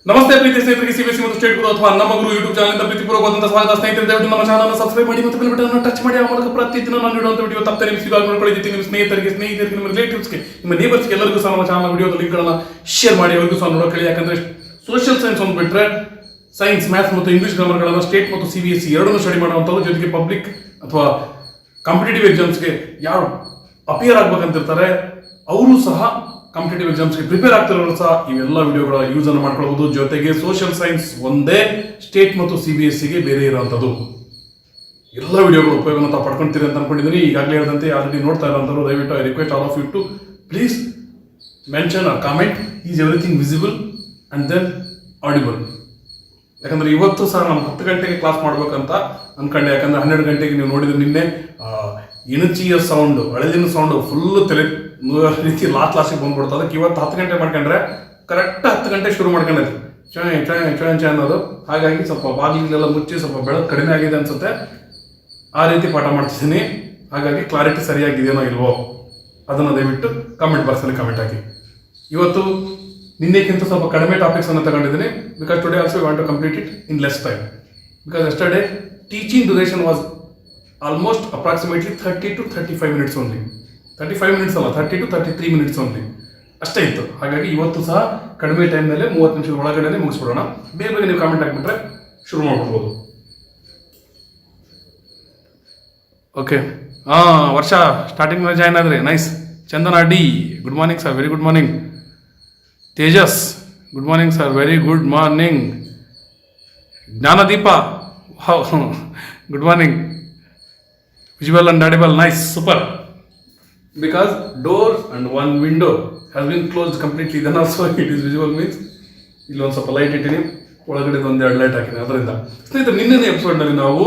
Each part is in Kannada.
ನಮಸ್ತೆ ಪ್ರೀತಿ ಸ್ನೇಹಿತರಿಗೆ ಸಿಬಿಎಸ್ಸಿ ಮತ್ತು ಸ್ಟೇಟ್ ಗುರು ಅಥವಾ ನಮ್ಮ ಗುರು ಯೂಟ್ಯೂಬ್ ಚಾನಲ್ ಪ್ರೀತಿಪೂರ್ವಕವಾದಂತಹ ಸ್ವಾಗತ. ಸ್ನೇಹಿತರೆ, ದಯವಿಟ್ಟು ನಮ್ಮ ಚಾನಲ್ ಅನ್ನು ಸಬ್ಸ್ಕ್ರೈಬ್ ಮಾಡಿ ಮತ್ತು ಬೆಲ್ ಬಟನ್ ಅನ್ನು ಟಚ್ ಮಾಡಿ. ಆ ಮೂಲಕ ಪ್ರತಿದಿನ ನಾನು ನೀಡುವಂತ ವಿಡಿಯೋ ತಪ್ಪದೆ ನಿಮಗೆ ಸಿಗಲು ಮಾಡ್ಕೊಳ್ಳಿ. ನಿಮ್ಮ ಸ್ನೇಹಿತರಿಗೆ ನಿಮ್ಮ ರಿಲೇಟಿವ್ಸ್ಗೆ, ನಿಮ್ಮ ನೇಬರ್ಸ್ಗೆ ಎಲ್ಲರಿಗೂ ಸಹ ನಮ್ಮ ಚಾನಲ್ ವಿಡಿಯೋದ ಲಿಂಕ್ಗಳನ್ನು ಶೇರ್ ಮಾಡಿ, ಅವರಿಗೂ ಸಹ ನೋಡೋಕೆ. ಯಾಕಂದ್ರೆ ಸೋಷಿಯಲ್ ಸೈನ್ಸ್ ಒಂದು ಬಿಟ್ಟರೆ ಸೈನ್ಸ್, ಮ್ಯಾಥ್ಸ್ ಮತ್ತು ಇಂಗ್ಲಿಷ್ ಗ್ರಾಮರ್ಗಳನ್ನು ಸ್ಟೇಟ್ ಮತ್ತು ಸಿಬಿಎಸ್ಸಿ ಎರಡನ್ನೂ ಸ್ಟಡಿ ಮಾಡುವಂಥದ್ದು. ಜೊತೆಗೆ ಪಬ್ಲಿಕ್ ಅಥವಾ ಕಾಂಪಿಟೇಟಿವ್ ಎಕ್ಸಾಮ್ಸ್ಗೆ ಯಾರು ಅಪಿಯರ್ ಆಗ್ಬೇಕಂತಿರ್ತಾರೆ ಅವರು ಸಹ, ಕಾಂಪಿಟೇಟಿವ್ ಎಕ್ಸಾಮ್ಸ್ಗೆ ಪ್ರಿಪೇರ್ ಆಗ್ತಿರೋರು ಸಹ ಇವೆಲ್ಲ ವಿಡಿಯೋಗಳ ಯೂಸ್ ಅನ್ನು ಮಾಡ್ಕೊಳ್ಬಹುದು. ಜೊತೆಗೆ ಸೋಷಿಯಲ್ ಸೈನ್ಸ್ ಒಂದೇ ಸ್ಟೇಟ್ ಮತ್ತು ಸಿಬಿಎಸ್ಸಿಗೆ ಬೇರೆ ಇರುವಂಥದ್ದು. ಎಲ್ಲ ವಿಡಿಯೋಗಳು ಉಪಯೋಗವನ್ನು ತಾವು ಪಡ್ಕೊಳ್ತೀರಿ ಅಂತ ಅನ್ಕೊಂಡಿದ್ದೀನಿ. ಈಗಾಗಲೇ ಹೇಳಿದಂತೆ ಆಲ್ರೆಡಿ ನೋಡ್ತಾ ಇರೋಂಥವ್ರು ದಯವಿಟ್ಟು I request all of you to please mention or comment is everything visible and then audible. ಯಾಕಂದ್ರೆ ಇವತ್ತು ಸಹ ನಾನು 10 ಗಂಟೆಗೆ ಕ್ಲಾಸ್ ಮಾಡ್ಬೇಕಂತ ಅನ್ಕೊಂಡೆ. ಯಾಕಂದ್ರೆ 12 ಗಂಟೆಗೆ ನೀವು ನೋಡಿದ್ರೆ ನಿನ್ನೆ ಇಣಚಿಯ ಸೌಂಡು, ಅಳೆದಿನ ಸೌಂಡು ಫುಲ್ ತಲೆ ರೀತಿ ಲಾಸ್ಟಿಗೆ ಬಂದ್ಬಿಡ್ತು. ಅದಕ್ಕೆ ಇವತ್ತು 10 ಗಂಟೆ ಮಾಡ್ಕೊಂಡ್ರೆ ಕರೆಕ್ಟ್ 10 ಗಂಟೆ ಶುರು ಮಾಡ್ಕೊಂಡಿದ್ದೆ ಚೊಯ್ ಅನ್ನೋದು. ಹಾಗಾಗಿ ಸ್ವಲ್ಪ ಬಾಗಿಲಿಗೆಲ್ಲ ಮುಚ್ಚಿ ಸ್ವಲ್ಪ ಬೆಳಕು ಕಡಿಮೆ ಆಗಿದೆ ಅನ್ಸುತ್ತೆ. ಆ ರೀತಿ ಪಾಠ ಮಾಡ್ತಿದ್ದೀನಿ. ಹಾಗಾಗಿ ಕ್ಲಾರಿಟಿ ಸರಿಯಾಗಿದೆಯೋ ಇಲ್ವೋ ಅದನ್ನು ದಯವಿಟ್ಟು ಕಮೆಂಟ್ ಬಾಕ್ಸಲ್ಲಿ ಕಮೆಂಟ್ ಹಾಕಿ. ಇವತ್ತು ನಿನ್ನೆಕ್ಕಿಂತ ಸ್ವಲ್ಪ ಕಡಿಮೆ ಟಾಪಿಕ್ಸ್ ಅನ್ನು ತಗೊಂಡಿದ್ದೀನಿ. Because today also want to complete it in less time. Because yesterday teaching duration was almost approximately 30 to 35 minutes only. 35 minutes ಅಲ್ಲ, 30 to 33 ಮಿನಿಟ್ಸ್ ಓನ್ಲಿ ಅಷ್ಟೇ ಇತ್ತು. ಹಾಗಾಗಿ ಇವತ್ತು ಸಹ ಕಡಿಮೆ ಟೈಮ್ನಲ್ಲೇ 30 ನಿಮಿಷದ ಒಳಗಡೆ ಮುಗಿಸ್ಬಿಡೋಣ. ಬೇಗ ಬೇಗ ನೀವು ಕಾಮೆಂಟ್ ಹಾಕ್ಬಿಟ್ರೆ ಶುರು ಮಾಡ್ಬಿಡ್ಬೋದು. ಓಕೆ, ವರ್ಷ ಸ್ಟಾರ್ಟಿಂಗ್ ಮೇಲೆ ಜಾಯ್ನ್ ಆದ್ರೆ nice. Chandana D, good morning sir, very good morning. Tejas, good morning sir, very good morning. Jnanadeepa, good morning. Visual and audible, nice, super. Because door and one window has been closed completely, then also it is visible means ಇಲ್ಲೊಂದು ಸ್ವಲ್ಪ ಲೈಟ್ ಇಟ್ಟಿನಿ, ಒಳಗಡೆ ಒಂದೆರಡು ಲೈಟ್ ಹಾಕಿನಿ. ಅದರಿಂದ ಸ್ನೇಹಿತರೆ, ನಿನ್ನೆ ಎಪಿಸೋಡ್ನಲ್ಲಿ ನಾವು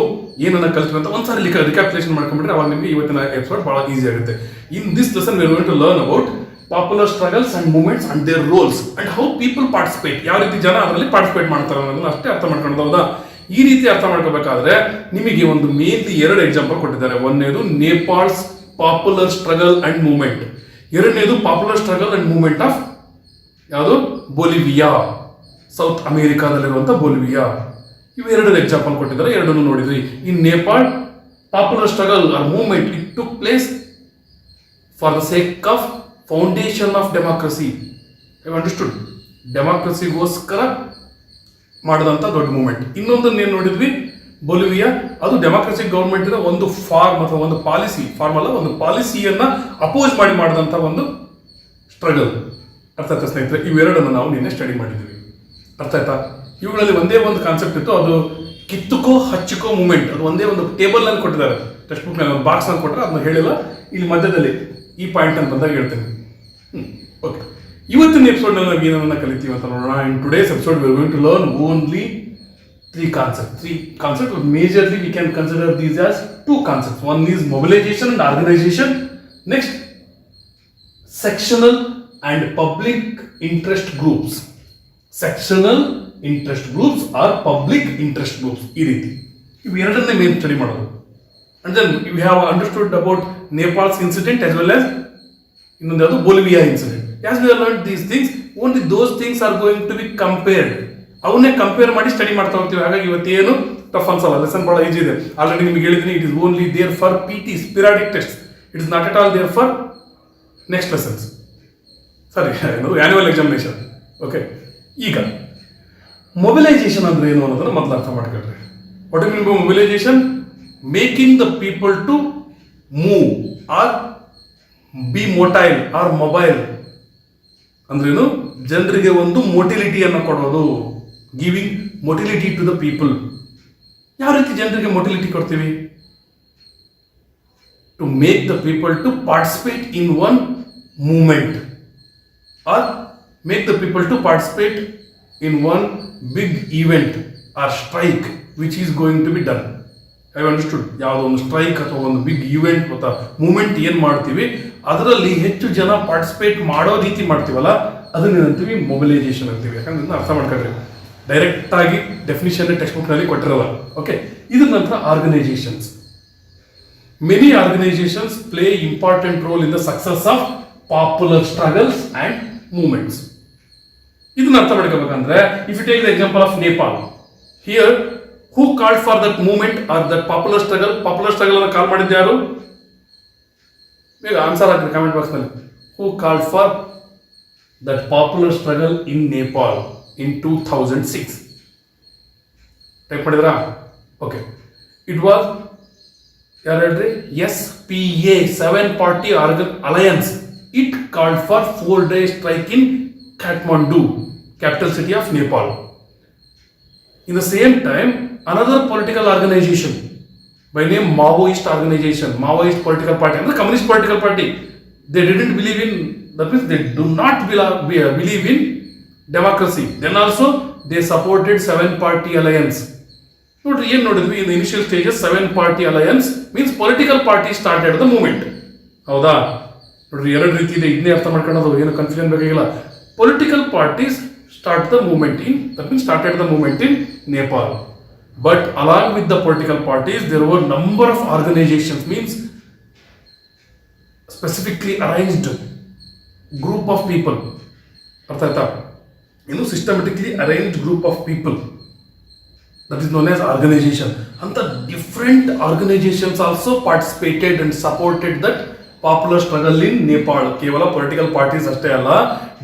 ಏನನ್ನ ಕಲ್ತೀವಿ ಅಂತ ಒಂದ್ಸಾರಿ ರಿಕ್ಯಾಪ್ಯುಲೇಷನ್ ಮಾಡ್ಕೊಂಡ್ಬಿಟ್ರೆ ಅವಾಗ ನಿಮಗೆ ಇವತ್ತಿನ ಎಪಿಸೋಡ್ ಬಹಳ ಈಸಿ ಆಗುತ್ತೆ. In this lesson we are going to learn about popular struggles and movements and their roles and how people participate. ಯಾವ ರೀತಿ ಜನ ಅದರಲ್ಲಿ ಪಾರ್ಟಿಸಿಪೇಟ್ ಮಾಡ್ತಾರೆ ಅನ್ನೋದನ್ನ ಅಷ್ಟೇ ಅರ್ಥ ಮಾಡ್ಕೊಂಡು. ಹೌದಾ? ಈ ರೀತಿ ಅರ್ಥ ಮಾಡ್ಕೋಬೇಕಾದ್ರೆ ನಿಮಗೆ ಒಂದು ಮೇನ್ಲಿ 2 ಎಕ್ಸಾಂಪಲ್ ಕೊಟ್ಟಿದ್ದಾರೆ. ಒಂದನೇದು Nepal's popular struggle and movement, ಎರಡನೇದು popular struggle and movement of ಯಾವುದು, ಬೊಲಿವಿಯಾ, ಸೌತ್ ಅಮೆರಿಕಾದಲ್ಲಿರುವಂಥ ಬೊಲಿವಿಯಾ. ಇವೆರಡರ ಎಕ್ಸಾಂಪಲ್ ಕೊಟ್ಟಿದ್ದಾರೆ, ಎರಡನ್ನು ನೋಡಿದ್ರಿ. In Nepal popular struggle or movement, it took place for the sake of foundation of democracy. I understood, ಡೆಮಾಕ್ರಸಿಗೋಸ್ಕರ ಮಾಡಿದಂಥ ದೊಡ್ಡ ಮೂವ್ಮೆಂಟ್. ಇನ್ನೊಂದನ್ನು ಏನು ನೋಡಿದ್ವಿ, ಬೊಲಿವಿಯಾ, ಅದು ಡೆಮಾಕ್ರಟಿಕ್ ಗೌರ್ಮೆಂಟಿನ ಒಂದು ಫಾರ್ಮ್ ಅಥವಾ ಒಂದು ಪಾಲಿಸಿ, ಫಾರ್ಮ್ ಅಲ್ಲ, ಒಂದು ಪಾಲಿಸಿಯನ್ನ ಅಪೋಸ್ ಮಾಡಿದಂಥ ಒಂದು ಸ್ಟ್ರಗಲ್. ಅರ್ಥ ಆಯ್ತಾ ಸ್ನೇಹಿತರೆ? ಇವೆರಡನ್ನು ನಾವು ನಿನ್ನೆ ಸ್ಟಡಿ ಮಾಡಿದ್ವಿ. ಅರ್ಥ ಆಯ್ತಾ? ಇವುಗಳಲ್ಲಿ ಒಂದೇ ಒಂದು ಕಾನ್ಸೆಪ್ಟ್ ಇತ್ತು, ಅದು ಕಿತ್ತುಕೋ ಹಚ್ಚಿಕೋ ಮೂವ್ಮೆಂಟ್. ಅದು ಒಂದೇ ಒಂದು ಟೇಬಲ್ ನಲ್ಲಿ ಕೊಟ್ಟಿದ್ದಾರೆ, ಟೆಕ್ಸ್ಟ್ ಬುಕ್ ನಲ್ಲಿ ಒಂದು ಬಾಕ್ಸ್ ನಲ್ಲಿ ಕೊಟ್ಟರೆ ಅದನ್ನ ಹೇಳಿಲ್ಲ. ಇಲ್ಲಿ ಮಧ್ಯದಲ್ಲಿ ಈ ಪಾಯಿಂಟ್ ಅಂತ ಬಂದಾಗ ಹೇಳ್ತೇನೆ. ಓಕೆ, ಇವತ್ತಿನ ಎಪಿಸೋಡ್ ನಲ್ಲಿ ನಾವು ಏನನ್ನ ಕಲಿತೀವಿ ಅಂತ ನೋಡೋಣ. In today's episode we are going to learn only 3 concepts. But majorly we can consider these as 2 concepts. One is mobilization and organization. Next, sectional and public interest groups. Sectional interest groups or public interest groups. ಈ ರೀತಿ ಇವು ಎರಡನ್ನೇ ಮೇನ್ ಸ್ಟಡಿ ಮಾಡೋದು. And then we have understood about Nepal's incident as well as ಇನ್ನೊಂದು ಯಾವುದು, Bolivia incident. As we have learned these things, only those things are going to be compared. ಅವನ್ನೇ ಕಂಪೇರ್ ಮಾಡಿ ಸ್ಟಡಿ ಮಾಡ್ತಾ ಹೋಗ್ತೀವಿ. ಹಾಗಾಗಿ ಇವತ್ತೇನು ಟಫ್ ಅನ್ಸಲ್ಲ, ಲೆಸನ್ ಬಹಳ ಈಜಿ ಇದೆ. ಆಲ್ರೆಡಿ ನಿಮಗೆ ಹೇಳಿದ್ದೀನಿ, it is only there for PTs, periodic test. It is not at all there for next lessons, ಸರಿ, ಆನ್ಯುವಲ್ ಎಕ್ಸಾಮಿನೇಷನ್. ಓಕೆ, ಈಗ ಮೊಬಿಲೈಸೇಷನ್ ಅಂದ್ರೆ ಏನು ಅನ್ನೋದನ್ನ ಮೊದಲು ಅರ್ಥ ಮಾಡ್ಕೊಳ್ರಿ. What you mean by mobilization? Making the people to move or be motile or mobile. ಅಂದ್ರೇನು? ಜನರಿಗೆ ಒಂದು ಮೊಟಿಲಿಟಿಯನ್ನು ಕೊಡೋದು, giving motility to the people. ಯಾವ ರೀತಿ ಜನರಿಗೆ ಮೊಟಿಲಿಟಿ ಕೊಡ್ತೀವಿ? To make the people to participate in one movement or make the people to participate in one big event or strike which is going to be done. I understood. ಯಾವುದೋ ಒಂದು ಸ್ಟ್ರೈಕ್ ಅಥವಾ ಒಂದು ಬಿಗ್ ಈವೆಂಟ್ ಅಥವಾ ಮೂವ್ಮೆಂಟ್ ಏನು ಮಾಡ್ತೀವಿ ಅದರಲ್ಲಿ ಹೆಚ್ಚು ಜನ ಪಾರ್ಟಿಸಿಪೇಟ್ ಮಾಡೋ ರೀತಿ ಮಾಡ್ತೀವಲ್ಲ, ಅದನ್ನೇನಂತೀವಿ, ಮೊಬಿಲೈಸೇಷನ್ ಅಂತೀವಿ. ಯಾಕಂದ್ರೆ ಇದನ್ನ ಅರ್ಥ ಮಾಡ್ಕೊಂಡ್ರಿ, ಡೈರೆಕ್ಟ್ ಆಗಿ ಡೆಫಿನಿಷನ್ ಟೆಕ್ಸ್ಟ್ ಬುಕ್ ನಲ್ಲಿ ಕೊಟ್ಟಿರಲ್ಲ. ಓಕೆ, ಇದ್ರ ನಂತರ organisations. Many organisations play important role in the success of popular struggles and movements. ಇದನ್ನ ಅರ್ಥ ಮಾಡ್ಕೋಬೇಕಂದ್ರೆ if you take the example of Nepal, here who called for that movement or that popular struggle ಅನ್ನು ಕಾಲ್ ಮಾಡಿದ್ದು ಯಾರು? ಬೇಗ ಆನ್ಸರ್ ಹಾಕ್ರಿ ಕಾಮೆಂಟ್ ಬಾಕ್ಸ್ ನಲ್ಲಿ. ಹೂ called for that popular struggle in Nepal in 2006? Type ಮಾಡಿದ್ರಾ? ಓಕೆ, ಇಟ್ ವಾಸ್ ಯಾರು ಹೇಳ್ರಿ? SPA, 7-party alliance. It called for 4-day strike in Kathmandu, capital city of Nepal. In the same time, another political organization by name Maoist organization, Maoist political party, and the communist political party, they didn't believe in, that means they do not believe in democracy. Then also they supported 7-party alliance. ನೋಡ್ರಿ, ಏನ್ ನೋಡಿದ್ವಿ in initial stages 7-party alliance means political party started the movement. ಹೌದಾ? ನೋಡ್ರಿ, ಎರಡು ರೀತಿ ಇದೆ, ಇದನ್ನೇ ಅರ್ಥ ಮಾಡ್ಕೊಳ್ಳೋದು, ಏನು ಕನ್ಫ್ಯೂಷನ್ ಬೇಕಾಗಿಲ್ಲ. Political parties started the movement in Nepal. But along with the political parties, there were number of organizations, means specifically arranged group of people. ಅರ್ಥ ಆಯ್ತಾ? ಇನ್ನು systematically arranged group of people, that is known as organization. And the different organizations also participated and supported that popular struggle in Nepal. ಕೇವಲ ಪೊಲಿಟಿಕಲ್ ಪಾರ್ಟೀಸ್ ಅಷ್ಟೇ ಅಲ್ಲ,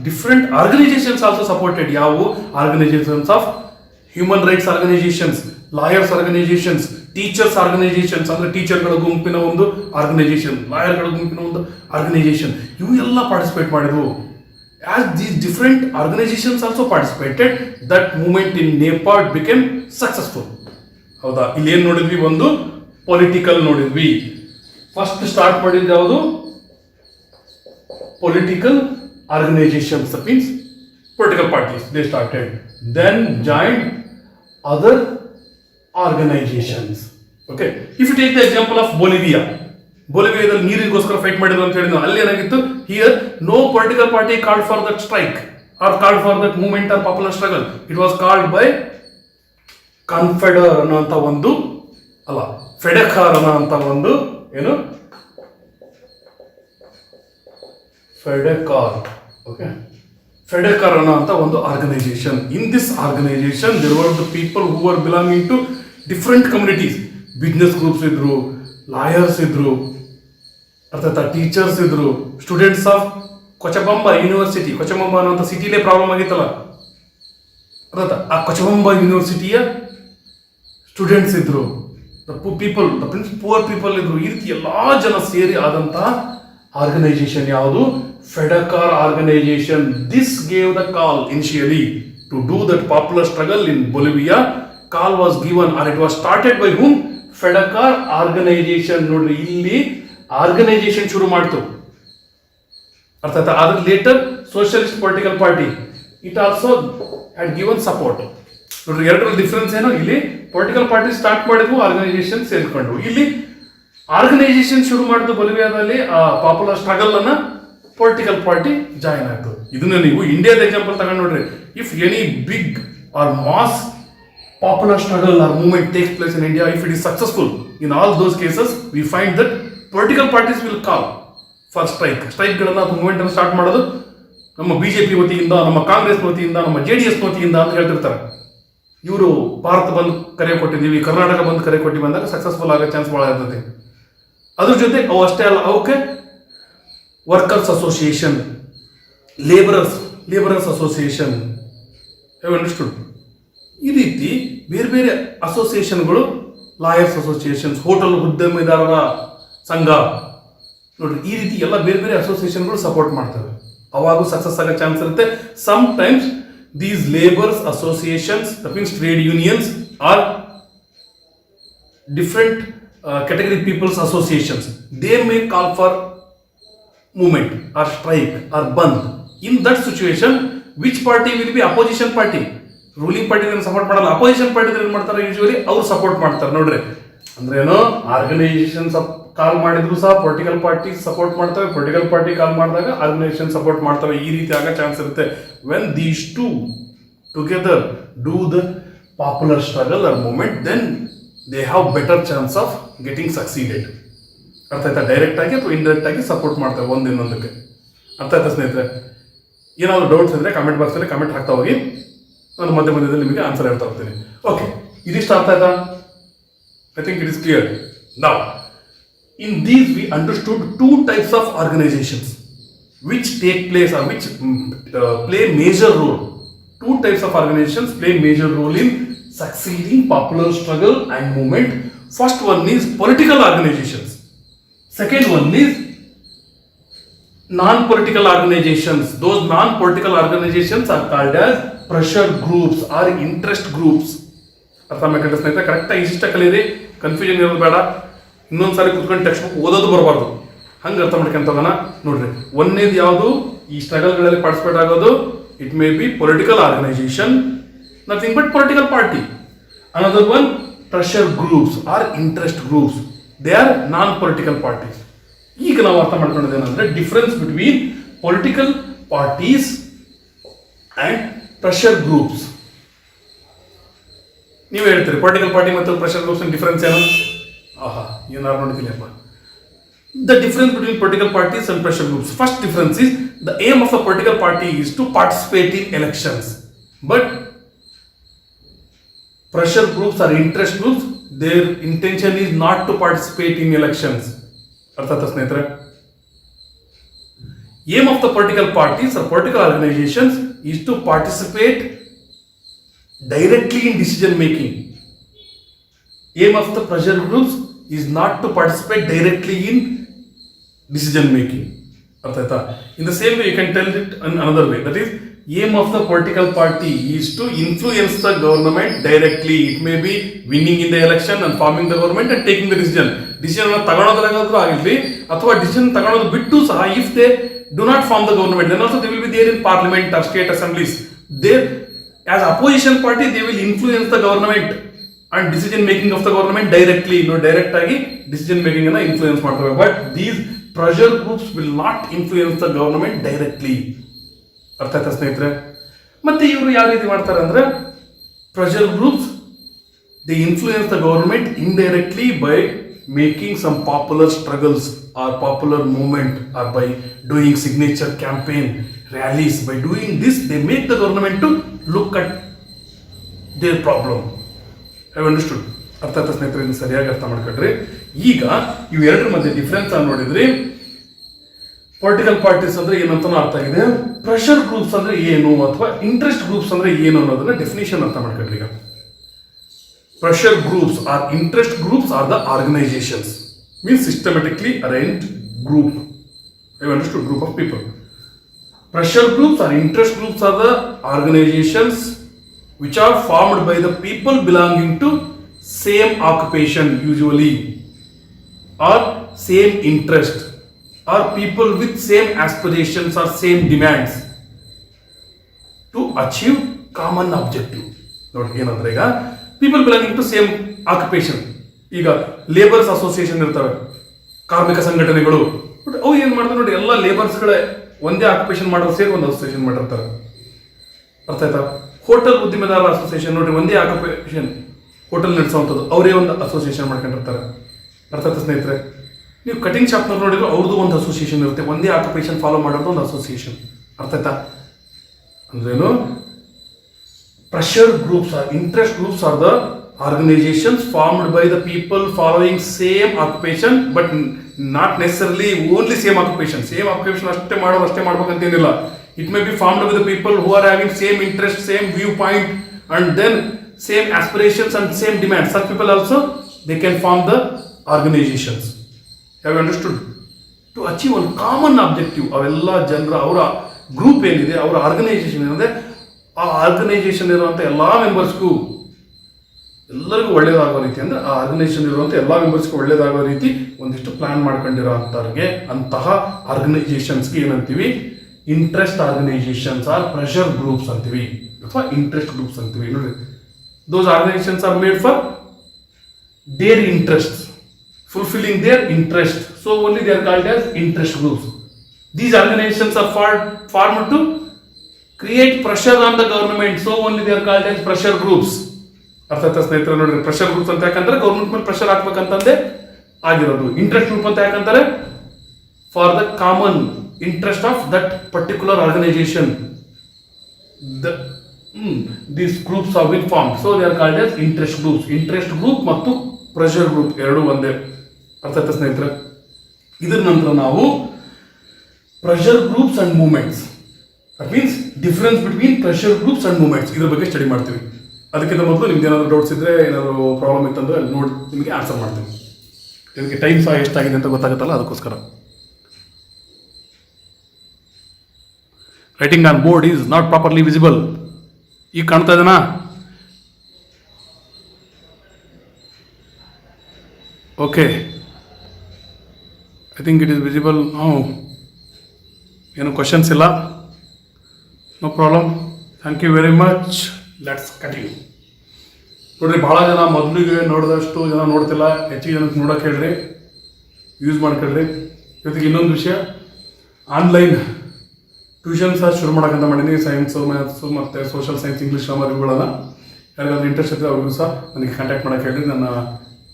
ಡಿಫ್ರೆಂಟ್ ಆರ್ಗನೈಸೇಷನ್ಸ್ ಆಲ್ಸೋ ಸಪೋರ್ಟೆಡ್. ಯಾವ organisations? Of human rights organisations, lawyers organisations, teachers organisations, ಅಂದ್ರೆ ಟೀಚರ್ಗಳ ಗುಂಪಿನ ಒಂದು ಆರ್ಗನೈಸೇಷನ್, ಲಾಯರ್ಗಳ ಗುಂಪಿನ ಒಂದು ಆರ್ಗನೈಸೇಷನ್, ಇವು ಎಲ್ಲ ಪಾರ್ಟಿಸಿಪೇಟ್ ಮಾಡಿದ್ವು. As these different organizations also participated, that movement in Nepal became successful. ಹೌದಾ? ಇಲ್ಲಿ ಏನ್ ನೋಡಿದ್ವಿ? ಒಂದು ಪೊಲಿಟಿಕಲ್ ನೋಡಿದ್ವಿ. ಫಸ್ಟ್ ಸ್ಟಾರ್ಟ್ ಮಾಡಿದ್ದು ಯಾವುದು? Political organisations, means political parties, they started. Then joined other organisations. Okay, if you take the example of ಬೊಲಿವಿಯಾದಲ್ಲಿ ನೀರಿಗೋಸ್ಕರ ಫೈಟ್ ಮಾಡಿದ್ರು ಅಂತ ಹೇಳಿದ್ರು. ಅಲ್ಲಿ ಏನಾಗಿತ್ತು? Here no political party called for that strike or called for that movement or popular struggle. It was called by ಕಾನ್ಫೆಡರ್ ಅನ್ನುವಂತ ಒಂದು, ಅಲ್ಲ, ಫೆಡೆಕಾರ್ ಅನ್ನುವಂತ ಒಂದು, ಏನು, ಫೆಡೆಕಾರ್. ಓಕೆ, ಫೆಡೆಕಾರ್ ಅನ್ನುವಂತ ಒಂದು organisation. In this organisation there were the people who are belonging to different communities. Business groups ಇದ್ರು, ಲಾಯರ್ಸ್ ಇದ್ರು, ಅರ್ಥಾತ್ ಟೀಚರ್ಸ್ ಇದ್ರು, students of Cochabamba university. Cochabamba ಅನ್ನುವಂಥ ಸಿಟಿಲೇ ಪ್ರಾಬ್ಲಮ್ ಆಗಿತ್ತಲ್ಲ, ಅರ್ಥಾತ್ ಆ ಕೊಚಬಂಬ ಯೂನಿವರ್ಸಿಟಿಯ ಸ್ಟೂಡೆಂಟ್ಸ್ ಇದ್ರು, ಪೀಪಲ್, ಪುವರ್ ಪೀಪಲ್ ಇದ್ರು. ಈ ರೀತಿ ಎಲ್ಲಾ ಜನ ಸೇರಿ ಆದಂತಹ ಆರ್ಗನೈಸೇಷನ್ ಯಾವುದು? FEDECOR organisation. This gave the call initially to do that popular struggle in Bolivia. Call was given R it was started by whom? FEDECOR organisation. ನೋಡ್ರಿ, ಇಲ್ಲಿ ಆರ್ಗನೈಸೇಷನ್ ಶುರು ಮಾಡ್ತು, ಅರ್ಥಾತ್ ಆದ್ರೆ later socialist political party it also had given support. ನೋಡ್ರಿ, ಎರಡರ ಡಿಫರೆನ್ಸ್ ಏನು? ಇಲ್ಲಿ ಪೊಲಿಟಿಕಲ್ ಪಾರ್ಟಿ ಸ್ಟಾರ್ಟ್ ಮಾಡಿದ್ವು, ಆರ್ಗನೈಸೇಷನ್ ಸೇರ್ಕೊಂಡ್ವು. ಇಲ್ಲಿ ಆರ್ಗನೈಸೇಷನ್ ಶುರು ಮಾಡಿದ್ದು ಬೊಲಿವಿಯಾದಲ್ಲಿ, ಆ ಪಾಪ್ಯುಲರ್ ಸ್ಟ್ರಗಲ್ ಅನ್ನ ಪೊಲಿಟಿಕಲ್ ಪಾರ್ಟಿ ಜಾಯಿನ್ ಆಯ್ತು. ಇದನ್ನ ನೀವು ಇಂಡಿಯಾದ ಎಕ್ಸಾಂಪಲ್ ತಗೊಂಡು ನೋಡ್ರಿ. If any big or mass popular struggle or movement takes place in India, if it is successful, in all those cases we find that political parties will call for strike ಗಳನ್ನ ಮೂವ್ಮೆಂಟ್ ಅನ್ನು ಸ್ಟಾರ್ಟ್ ಮಾಡೋದು ನಮ್ಮ ಬಿಜೆಪಿ ವತಿಯಿಂದ, ನಮ್ಮ ಕಾಂಗ್ರೆಸ್ ವತಿಯಿಂದ, ನಮ್ಮ JDS ವತಿಯಿಂದ ಅಂತ ಹೇಳ್ತಿರ್ತಾರೆ. ಇವರು ಭಾರತ ಬಂದ್ ಕರೆ ಕೊಟ್ಟಿದ್ದೀವಿ, ಕರ್ನಾಟಕ ಬಂದ್ ಕರೆ ಕೊಟ್ಟಿವಿ ಅಂದಾಗ ಸಕ್ಸಸ್ಫುಲ್ ಆಗೋ ಚಾನ್ಸ್ ಬಹಳ ಇರ್ತದೆ. ಅದ್ರ ಜೊತೆ ಅವು ಅಷ್ಟೇ ಅಲ್ಲ, ಅವಕ್ಕೆ workers association, labourers association, have understood? ಈ ರೀತಿ ಬೇರೆ ಬೇರೆ ಅಸೋಸಿಯೇಷನ್ಗಳು, ಲಾಯರ್ಸ್ ಅಸೋಸಿಯೇಷನ್ಸ್, ಹೋಟೆಲ್ ಉದ್ಯಮಿದಾರರ ಸಂಘ, ನೋಡ್ರಿ, ಈ ರೀತಿ ಎಲ್ಲ ಬೇರೆ ಬೇರೆ ಅಸೋಸಿಯೇಷನ್ಗಳು ಸಪೋರ್ಟ್ ಮಾಡ್ತವೆ. ಅವಾಗೂ ಸಕ್ಸಸ್ ಆಗೋ ಚಾನ್ಸ್ ಇರುತ್ತೆ. Sometimes these labours associations, that means trade unions, are different category people's associations, they may call for movement or strike or band. In that situation, which party will be opposition party? Ruling party support ಮಾಡಲ್ಲ, ಅಪೋಸಿಷನ್ ಪಾರ್ಟಿ ಏನ್ ಮಾಡ್ತಾರೆ? ಯೂಶುವಲಿ ಅವ್ರು ಸಪೋರ್ಟ್ ಮಾಡ್ತಾರೆ. ನೋಡ್ರಿ, ಅಂದ್ರೆ ಏನು, ಆರ್ಗನೈಸೇಷನ್ ಕಾಲ್ ಮಾಡಿದ್ರು ಸಹ ಪೊಲಿಟಿಕಲ್ ಪಾರ್ಟಿ ಸಪೋರ್ಟ್ ಮಾಡ್ತವೆ, ಪೊಲಿಟಿಕಲ್ ಪಾರ್ಟಿ ಕಾಲ್ ಮಾಡಿದಾಗ ಆರ್ಗನೈಸೇಷನ್ ಸಪೋರ್ಟ್ ಮಾಡ್ತವೆ. ಈ ರೀತಿ ಆಗೋ ಚಾನ್ಸ್ ಇರುತ್ತೆ. When these two together do the popular struggle or movement, then they have better chance of getting succeeded. ಅರ್ಥ ಆಯ್ತಾ? ಡೈರೆಕ್ಟ್ ಆಗಿ ಅಥವಾ ಇಂಡೈರೆಕ್ಟ್ ಆಗಿ ಸಪೋರ್ಟ್ ಮಾಡ್ತವೆ ಒಂದಿನ್ನೊಂದಕ್ಕೆ. ಅರ್ಥ ಆಯ್ತಾ ಸ್ನೇಹಿತರೆ? ಏನಾದರೂ ಡೌಟ್ಸ್ ಇದ್ದರೆ ಕಮೆಂಟ್ ಬಾಕ್ಸಲ್ಲಿ ಕಮೆಂಟ್ ಹಾಕ್ತಾ ಹೋಗಿ, ನಾನು ಮಧ್ಯದಲ್ಲಿ ನಿಮಗೆ ಆನ್ಸರ್ ಹೇಳ್ತಾ ಹೋಗ್ತೀನಿ. ಓಕೆ, ಇದಿಷ್ಟು ಅರ್ಥ ಆಯ್ತಾ? I think it is clear. Now in these we understood two types of organizations which take place or which play major role. Two types of organizations play major role in succeeding popular struggle and movement. First one is political organizations. Second one is non-political organizations. Those non-political organizations are called as pressure groups or interest groups. ಅರ್ಥ ಮಾಡ್ಕೊಂಡ್ರೆ ಸ್ನೇಹಿತರೆ, ಕರೆಕ್ಟಾಗಿ ಇಷ್ಟ ಕಲೀರಿ, ಕನ್ಫ್ಯೂಷನ್ ಇರೋದು ಬೇಡ. ಇನ್ನೊಂದ್ಸಾರಿ ಕುತ್ಕೊಂಡು ಟೆಕ್ಸ್ಟ್ ಬುಕ್ ಓದೋದು ಬರಬಾರ್ದು, ಹಂಗೆ ಅರ್ಥ ಮಾಡ್ಕೊಂತ ಹೋಗೋಣ. ನೋಡ್ರಿ, ಒಂದೇದು ಯಾವುದು ಈ ಸ್ಟ್ರಗಲ್ಗಳಲ್ಲಿ ಪಾರ್ಟಿಸಿಪೇಟ್ ಆಗೋದು, it may be political organisation, nothing but political party. Another one pressure groups or interest groups, they are non political parties. ಈಗ ನಾವು ಅರ್ಥ ಮಾಡ್ಕೊಳ್ಳೋದೇನಂದ್ರೆ difference between political parties and pressure groups. ನೀವು ಹೇಳ್ತೀರಿ ಪೊಲಿಟಿಕಲ್ ಪಾರ್ಟಿ ಮತ್ತು ಪ್ರೆಷರ್ ಗ್ರೂಪ್ಸ್ ಡಿಫರೆನ್ಸ್ ಏನು? ಆಹಾ, ಏನಾರು ನೋಡ್ತೀನಿಯಪ್ಪ. The difference between political parties and pressure groups. First difference is the aim of a political party is to participate in elections, but pressure groups or interest groups, their intention is not to participate in elections. ಅರ್ಥಾತ್ ಸ್ನೇಹಿತರೆ, aim of the political parties or political organizations is to participate directly in decision making. Aim of the pressure groups is not to participate directly in decision making. Arthata. In the same way, you can tell it in another way. That is, aim of the political party is to influence the government directly. It may be winning in the election and forming the government and taking the decision. Decision ತಗೊಳ್ಳೋದ್ರಾಗಾದ್ರೂ ಆಗಿರಲಿ ಅಥವಾ decision ತಗೊಳ್ಳೋದು ಬಿಟ್ಟು ಸಹ, if they do not form the government, then also they will be there in parliament or state assemblies. They, as opposition party, they will influence the government and decision making of the government directly. Direct ಆಗಿ decision making ಅನ್ನ influence ಮಾಡ್ತವೆ. But these pressure groups will not influence the government directly. ಅರ್ಥ ಆಯ್ತಾ ಸ್ನೇಹಿತರೆ? ಮತ್ತೆ ಇವರು ಯಾವ ರೀತಿ ಮಾಡ್ತಾರೆ ಅಂದ್ರೆ, pressure groups, they influence the government indirectly by making some popular struggles or popular movement, or by doing signature campaign rallies. By doing this, they make the government to look at their problem. Have understood? ಅರ್ಥ ಆಯ್ತಾ ಸ್ನೇಹಿತರೆ? ಇದನ್ನು ಸರಿಯಾಗಿ ಅರ್ಥ ಮಾಡ್ಕೊಂಡ್ರಿ. ಈಗ ಇವೆರಡರ ಮಧ್ಯೆ ಡಿಫ್ರೆನ್ಸ್ ಅನ್ನು ನೋಡಿದ್ರಿ. ಪೊಲಿಟಿಕಲ್ ಪಾರ್ಟೀಸ್ ಅಂದ್ರೆ ಏನಂತ ಅರ್ಥ ಆಗಿದೆ. ಪ್ರೆಷರ್ ಗ್ರೂಪ್ಸ್ ಅಂದ್ರೆ ಏನು ಅಥವಾ ಇಂಟ್ರೆಸ್ಟ್ ಗ್ರೂಪ್ಸ್ ಅಂದ್ರೆ ಏನು ಅನ್ನೋದನ್ನ ಡೆಫಿನೇಷನ್ ಅರ್ಥ ಮಾಡ್ಕೊಂಡ್ರಿ. ಈಗ pressure groups or interest groups are the organisations, means systematically arranged group. Have understood? Group of people. Pressure groups or interest groups are the organizations which are formed by the people belonging to same occupation usually, or same interest, or people with same aspirations or same demands to achieve common objective. ನೋಡಿ ಏನಂದ್ರೆ, ಈಗ people belonging to same occupation. ಈಗ ಲೇಬರ್ಸ್ ಅಸೋಸಿಯೇಷನ್ ಇರ್ತವೆ, ಕಾರ್ಮಿಕ ಸಂಘಟನೆಗಳು. ಅವು ಏನ್ ಮಾಡ್ತಾರೆ ನೋಡಿ, ಎಲ್ಲ ಲೇಬರ್ಸ್ಗಳೇ ಒಂದೇ ಆಕ್ಯುಪೇಷನ್ ಮಾಡೋರು ಸೇರಿ ಒಂದು ಅಸೋಸಿಯೇಷನ್ ಮಾಡಿರ್ತಾರೆ. ಅರ್ಥ ಆಯ್ತಾ? ಹೋಟೆಲ್ ಉದ್ದಿಮೆದಾರರ ಅಸೋಸಿಯೇಷನ್ ನೋಡ್ರಿ, ಒಂದೇ ಆಕ್ಯುಪೇಷನ್ ಹೋಟೆಲ್ ನಡೆಸುವಂಥದ್ದು, ಅವರೇ ಒಂದು ಅಸೋಸಿಯೇಷನ್ ಮಾಡ್ಕೊಂಡಿರ್ತಾರೆ. ಅರ್ಥ ಆಯ್ತಾ ಸ್ನೇಹಿತರೆ? ನೀವು ಕಟಿಂಗ್ ಶಾಪ್ನವ್ರು ನೋಡಿದ್ರು ಅವ್ರದ್ದು ಒಂದು ಅಸೋಸಿಯೇಷನ್ ಇರುತ್ತೆ, ಒಂದೇ ಆಕ್ಯುಪೇಷನ್ ಫಾಲೋ ಮಾಡೋದು ಒಂದು ಅಸೋಸಿಯೇಷನ್. ಅರ್ಥ ಆಯ್ತಾ? ಅಂದ್ರೇನು? Pressure groups or interest groups are the organizations formed by the people following same occupation, but not necessarily only same occupation. Same occupation ಅಷ್ಟೇ ಮಾಡೋರು ಅಷ್ಟೇ ಮಾಡ್ಬೇಕಂತೇನಿಲ್ಲ. It may be formed by the people who are having same interest, same viewpoint, and then same aspirations and same demands. Such people also, they can form the organizations. Have you understood? To achieve one common objective. ಅವೆಲ್ಲ ಜನರ ಅವರ ಗ್ರೂಪ್ ಏನಿದೆ, ಅವರ ಆರ್ಗನೈಸೇಷನ್ ಏನಿದೆ, ಆ ಆರ್ಗನೈಸೇಷನ್ ಇರುವಂಥ ಎಲ್ಲ ಮೆಂಬರ್ಸ್ಗೂ ಎಲ್ಲರಿಗೂ ಒಳ್ಳೇದಾಗೋ ರೀತಿ, ಅಂದ್ರೆ ಆ ಆರ್ಗನೈಸೇಷನ್ ಇರುವಂಥ ಎಲ್ಲ ಮೆಂಬರ್ಸ್ಗೂ ಒಳ್ಳೇದಾಗೋ ರೀತಿ ಒಂದಿಷ್ಟು ಪ್ಲಾನ್ ಮಾಡ್ಕೊಂಡಿರೋ ಅಂಥವ್ರಿಗೆ, ಅಂತಹ ಆರ್ಗನೈಸೇಷನ್ಸ್ಗೆ ಏನಂತೀವಿ? Interest organisations or pressure groups ಅಂತೀವಿ, ಅಥವಾ ಇಂಟ್ರೆಸ್ಟ್ ಗ್ರೂಪ್ಸ್ ಅಂತೀವಿ. ನೋಡಿ, those organisations are made for their interest, fulfilling their interest, so only they are called as interest groups. These organizations are formed to create pressure on the government, so only they are called as pressure groups. ಅರ್ಥ ಆಯ್ತಾ ಸ್ನೇಹಿತರೆ? ನೋಡ್ರಿ, ಪ್ರೆಷರ್ ಗ್ರೂಪ್ಸ್ ಅಂತ ಯಾಕಂದ್ರೆ ಗೌರ್ಮೆಂಟ್ ಮೇಲೆ ಪ್ರೆಷರ್ ಹಾಕ್ಬೇಕಂತಂದೇ ಆಗಿರೋದು. ಇಂಟ್ರೆಸ್ಟ್ ಗ್ರೂಪ್ ಅಂತ ಯಾಕಂತಾರೆ for the common interest of that particular organization. These groups have been formed, so they are called as interest groups. Interest group ಮತ್ತು ಪ್ರೆಷರ್ ಗ್ರೂಪ್ ಎರಡು ಒಂದೇ. ಅರ್ಥ ಆಯ್ತಾ ಸ್ನೇಹಿತರೆ? ಇದರ ನಂತರ ನಾವು pressure groups and movements, that means difference between pressure groups and movements, ಇದ್ರ ಬಗ್ಗೆ ಸ್ಟಡಿ ಮಾಡ್ತೀವಿ. ಅದಕ್ಕಿಂತ ಮೊದಲು ನಿಮ್ಗೆ ಏನಾದರೂ ಡೌಟ್ಸ್ ಇದ್ದರೆ, ಏನಾದರೂ ಪ್ರಾಬ್ಲಮ್ ಇತ್ತಂದ್ರೆ ಅಲ್ಲಿ ನೋಡಿ ನಿಮಗೆ ಆನ್ಸರ್ ಮಾಡ್ತೀನಿ. ಇದಕ್ಕೆ ಟೈಮ್ ಸಹ ಎಷ್ಟಾಗಿದೆ ಅಂತ ಗೊತ್ತಾಗುತ್ತಲ್ಲ, ಅದಕ್ಕೋಸ್ಕರ. Writing on board is not properly visible. ಈಗ ಕಾಣ್ತಾ ಇದೆನಾ? Okay, I think it is visible. ಏನು ಕ್ವಶನ್ಸ್ ಇಲ್ಲ? No problem. Thank you very much. Let's continue. ನೋಡ್ರಿ, ಭಾಳ ಜನ ಮೊದಲಿಗೆ ನೋಡಿದಷ್ಟು ಜನ ನೋಡ್ತಿಲ್ಲ. ಹೆಚ್ಚಿಗೆ ಜನಕ್ಕೆ ನೋಡೋಕೆ ಹೇಳ್ರಿ, ಯೂಸ್ ಮಾಡ್ಕೊಳ್ರಿ. ಜೊತೆಗೆ ಇನ್ನೊಂದು ವಿಷಯ, ಆನ್ಲೈನ್ ಟ್ಯೂಷನ್ ಸಹ ಶುರು ಮಾಡೋಕ್ಕಂತ ಮಾಡೀನಿ. ಸೈನ್ಸು, ಮ್ಯಾಥ್ಸು ಮತ್ತು ಸೋಷಲ್ ಸೈನ್ಸ್, ಇಂಗ್ಲೀಷ್ ಗ್ರಾಮರ್ ಇವುಗಳನ್ನು ಯಾರಿಗಾದ್ರೂ ಇಂಟ್ರೆಸ್ಟ್ ಇದ್ದರೆ ಅವ್ರಿಗೂ ಸಹ ನನಗೆ ಕಾಂಟ್ಯಾಕ್ಟ್ ಮಾಡೋಕೆ ಹೇಳ್ರಿ. ನನ್ನ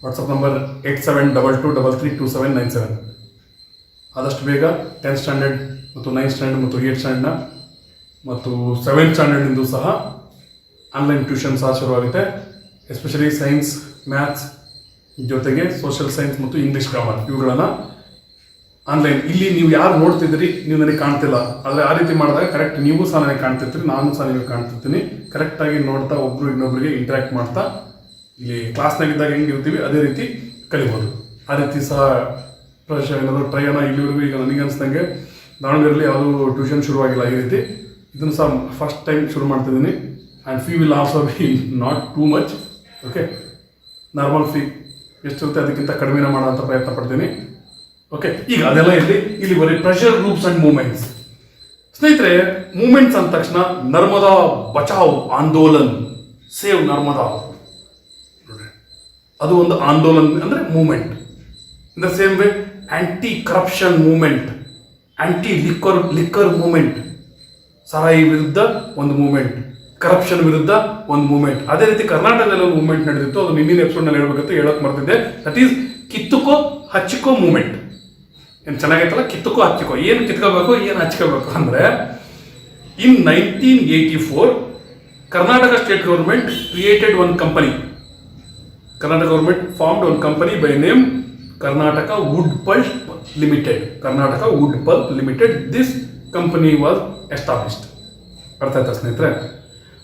ವಾಟ್ಸಪ್ ನಂಬರ್ 8722332797. ಆದಷ್ಟು ಬೇಗ 10th ಸ್ಟ್ಯಾಂಡರ್ಡ್ ಮತ್ತು 9th ಸ್ಟ್ಯಾಂಡರ್ಡ್ ಮತ್ತು 8th ಸ್ಟ್ಯಾಂಡರ್ಡ್ನ ಮತ್ತು 7th ಸ್ಟ್ಯಾಂಡರ್ಡ್ನಿಂದು ಸಹ ಆನ್ಲೈನ್ ಟ್ಯೂಷನ್ ಸಹ ಶುರುವಾಗುತ್ತೆ. ಎಸ್ಪೆಷಲಿ ಸೈನ್ಸ್, ಮ್ಯಾಥ್ಸ್ ಜೊತೆಗೆ ಸೋಷಲ್ ಸೈನ್ಸ್ ಮತ್ತು ಇಂಗ್ಲೀಷ್ ಗ್ರಾಮರ್ ಇವುಗಳನ್ನು ಆನ್ಲೈನ್. ಇಲ್ಲಿ ನೀವು ಯಾರು ನೋಡ್ತಿದ್ದೀರಿ, ನೀವು ನನಗೆ ಕಾಣ್ತಿಲ್ಲ, ಆದರೆ ಆ ರೀತಿ ಮಾಡಿದಾಗ ಕರೆಕ್ಟ್ ನೀವು ಸಹ ನನಗೆ ಕಾಣ್ತಿರ್ತೀರಿ, ನಾನು ಸಹ ನಿಮಗೆ ಕಾಣ್ತಿರ್ತೀನಿ. ಕರೆಕ್ಟಾಗಿ ನೋಡ್ತಾ ಒಬ್ಬರು ಇನ್ನೊಬ್ಬರಿಗೆ ಇಂಟ್ರ್ಯಾಕ್ಟ್ ಮಾಡ್ತಾ ಇಲ್ಲಿ ಕ್ಲಾಸ್ನಾಗಿದ್ದಾಗ ಹೆಂಗಿರ್ತೀವಿ ಅದೇ ರೀತಿ ಕಲಿಬೋದು. ಆ ರೀತಿ ಸಹ ಏನಾದರೂ ಟ್ರೈನ ಇಲ್ಲಿವರೆಗೂ ಈಗ ನನಗೆ ಅನಿಸ್ದಂಗೆ ದಾವಣಗೆರೆಯಲ್ಲಿ ಯಾವುದೂ ಟ್ಯೂಷನ್ ಶುರುವಾಗಿಲ್ಲ ಈ ರೀತಿ. ಇದನ್ನು ಸಹ ಫಸ್ಟ್ ಟೈಮ್ ಶುರು ಮಾಡ್ತಿದ್ದೀನಿ. And fee will also be not too much. Okay, normal fee ಎಷ್ಟಿರುತ್ತೆ ಅದಕ್ಕಿಂತ ಕಡಿಮೆನ ಮಾಡೋಂಥ ಪ್ರಯತ್ನ ಪಡ್ತೀನಿ. ಓಕೆ, ಈಗ ಅದೆಲ್ಲ ಇಲ್ಲಿ ಬರೀ ಪ್ರೆಷರ್ ಗ್ರೂಪ್ಸ್ ಆ್ಯಂಡ್ ಮೂವ್ಮೆಂಟ್ಸ್. ಸ್ನೇಹಿತರೆ, ಮೂವ್ಮೆಂಟ್ಸ್ ಅಂದ ತಕ್ಷಣ ನರ್ಮದಾ ಬಚಾವ್ ಆಂದೋಲನ್, ಸೇವ್ ನರ್ಮದಾ, ಅದು ಒಂದು ಆಂದೋಲನ್ ಅಂದರೆ movement. In the same way anti corruption movement, anti liquor movement, ಸಾರಾಯಿ ವಿರುದ್ಧ ಒಂದು ಮೂವ್ಮೆಂಟ್, ಕರಪ್ಷನ್ ವಿರುದ್ಧ ಒಂದು ಮೂವ್ಮೆಂಟ್. ಅದೇ ರೀತಿ ಕರ್ನಾಟಕದಲ್ಲಿ ಒಂದು ಮೂವ್ಮೆಂಟ್ ನಡೆದಿತ್ತು, ಅದು ನಿನ್ನಿನ ಎಪಿಸೋಡ್ನಲ್ಲಿ ಹೇಳ್ಬೇಕಂತ ಹೇಳೋಕೆ ಮರ್ತಿದ್ದೆ. ದಟ್ ಈಸ್ ಕಿತ್ತುಕೋ ಹಚ್ಚಿಕೋ ಮೂವ್ಮೆಂಟ್. ಏನು ಚೆನ್ನಾಗೈತಲ್ಲ, ಕಿತ್ತುಕೋ ಹಚ್ಚಿಕೋ. ಏನು ಕಿತ್ಕೋಬೇಕು, ಏನು ಹಚ್ಕೋಬೇಕು ಅಂದರೆ, in 1984 Karnataka state government created one company. Karnataka government formed one company by name Karnataka Wood Pulp Limited. Karnataka Wood Pulp Limited. This company was established. ಅರ್ಥ ಆಯ್ತಾ ಸ್ನೇಹಿತರೆ?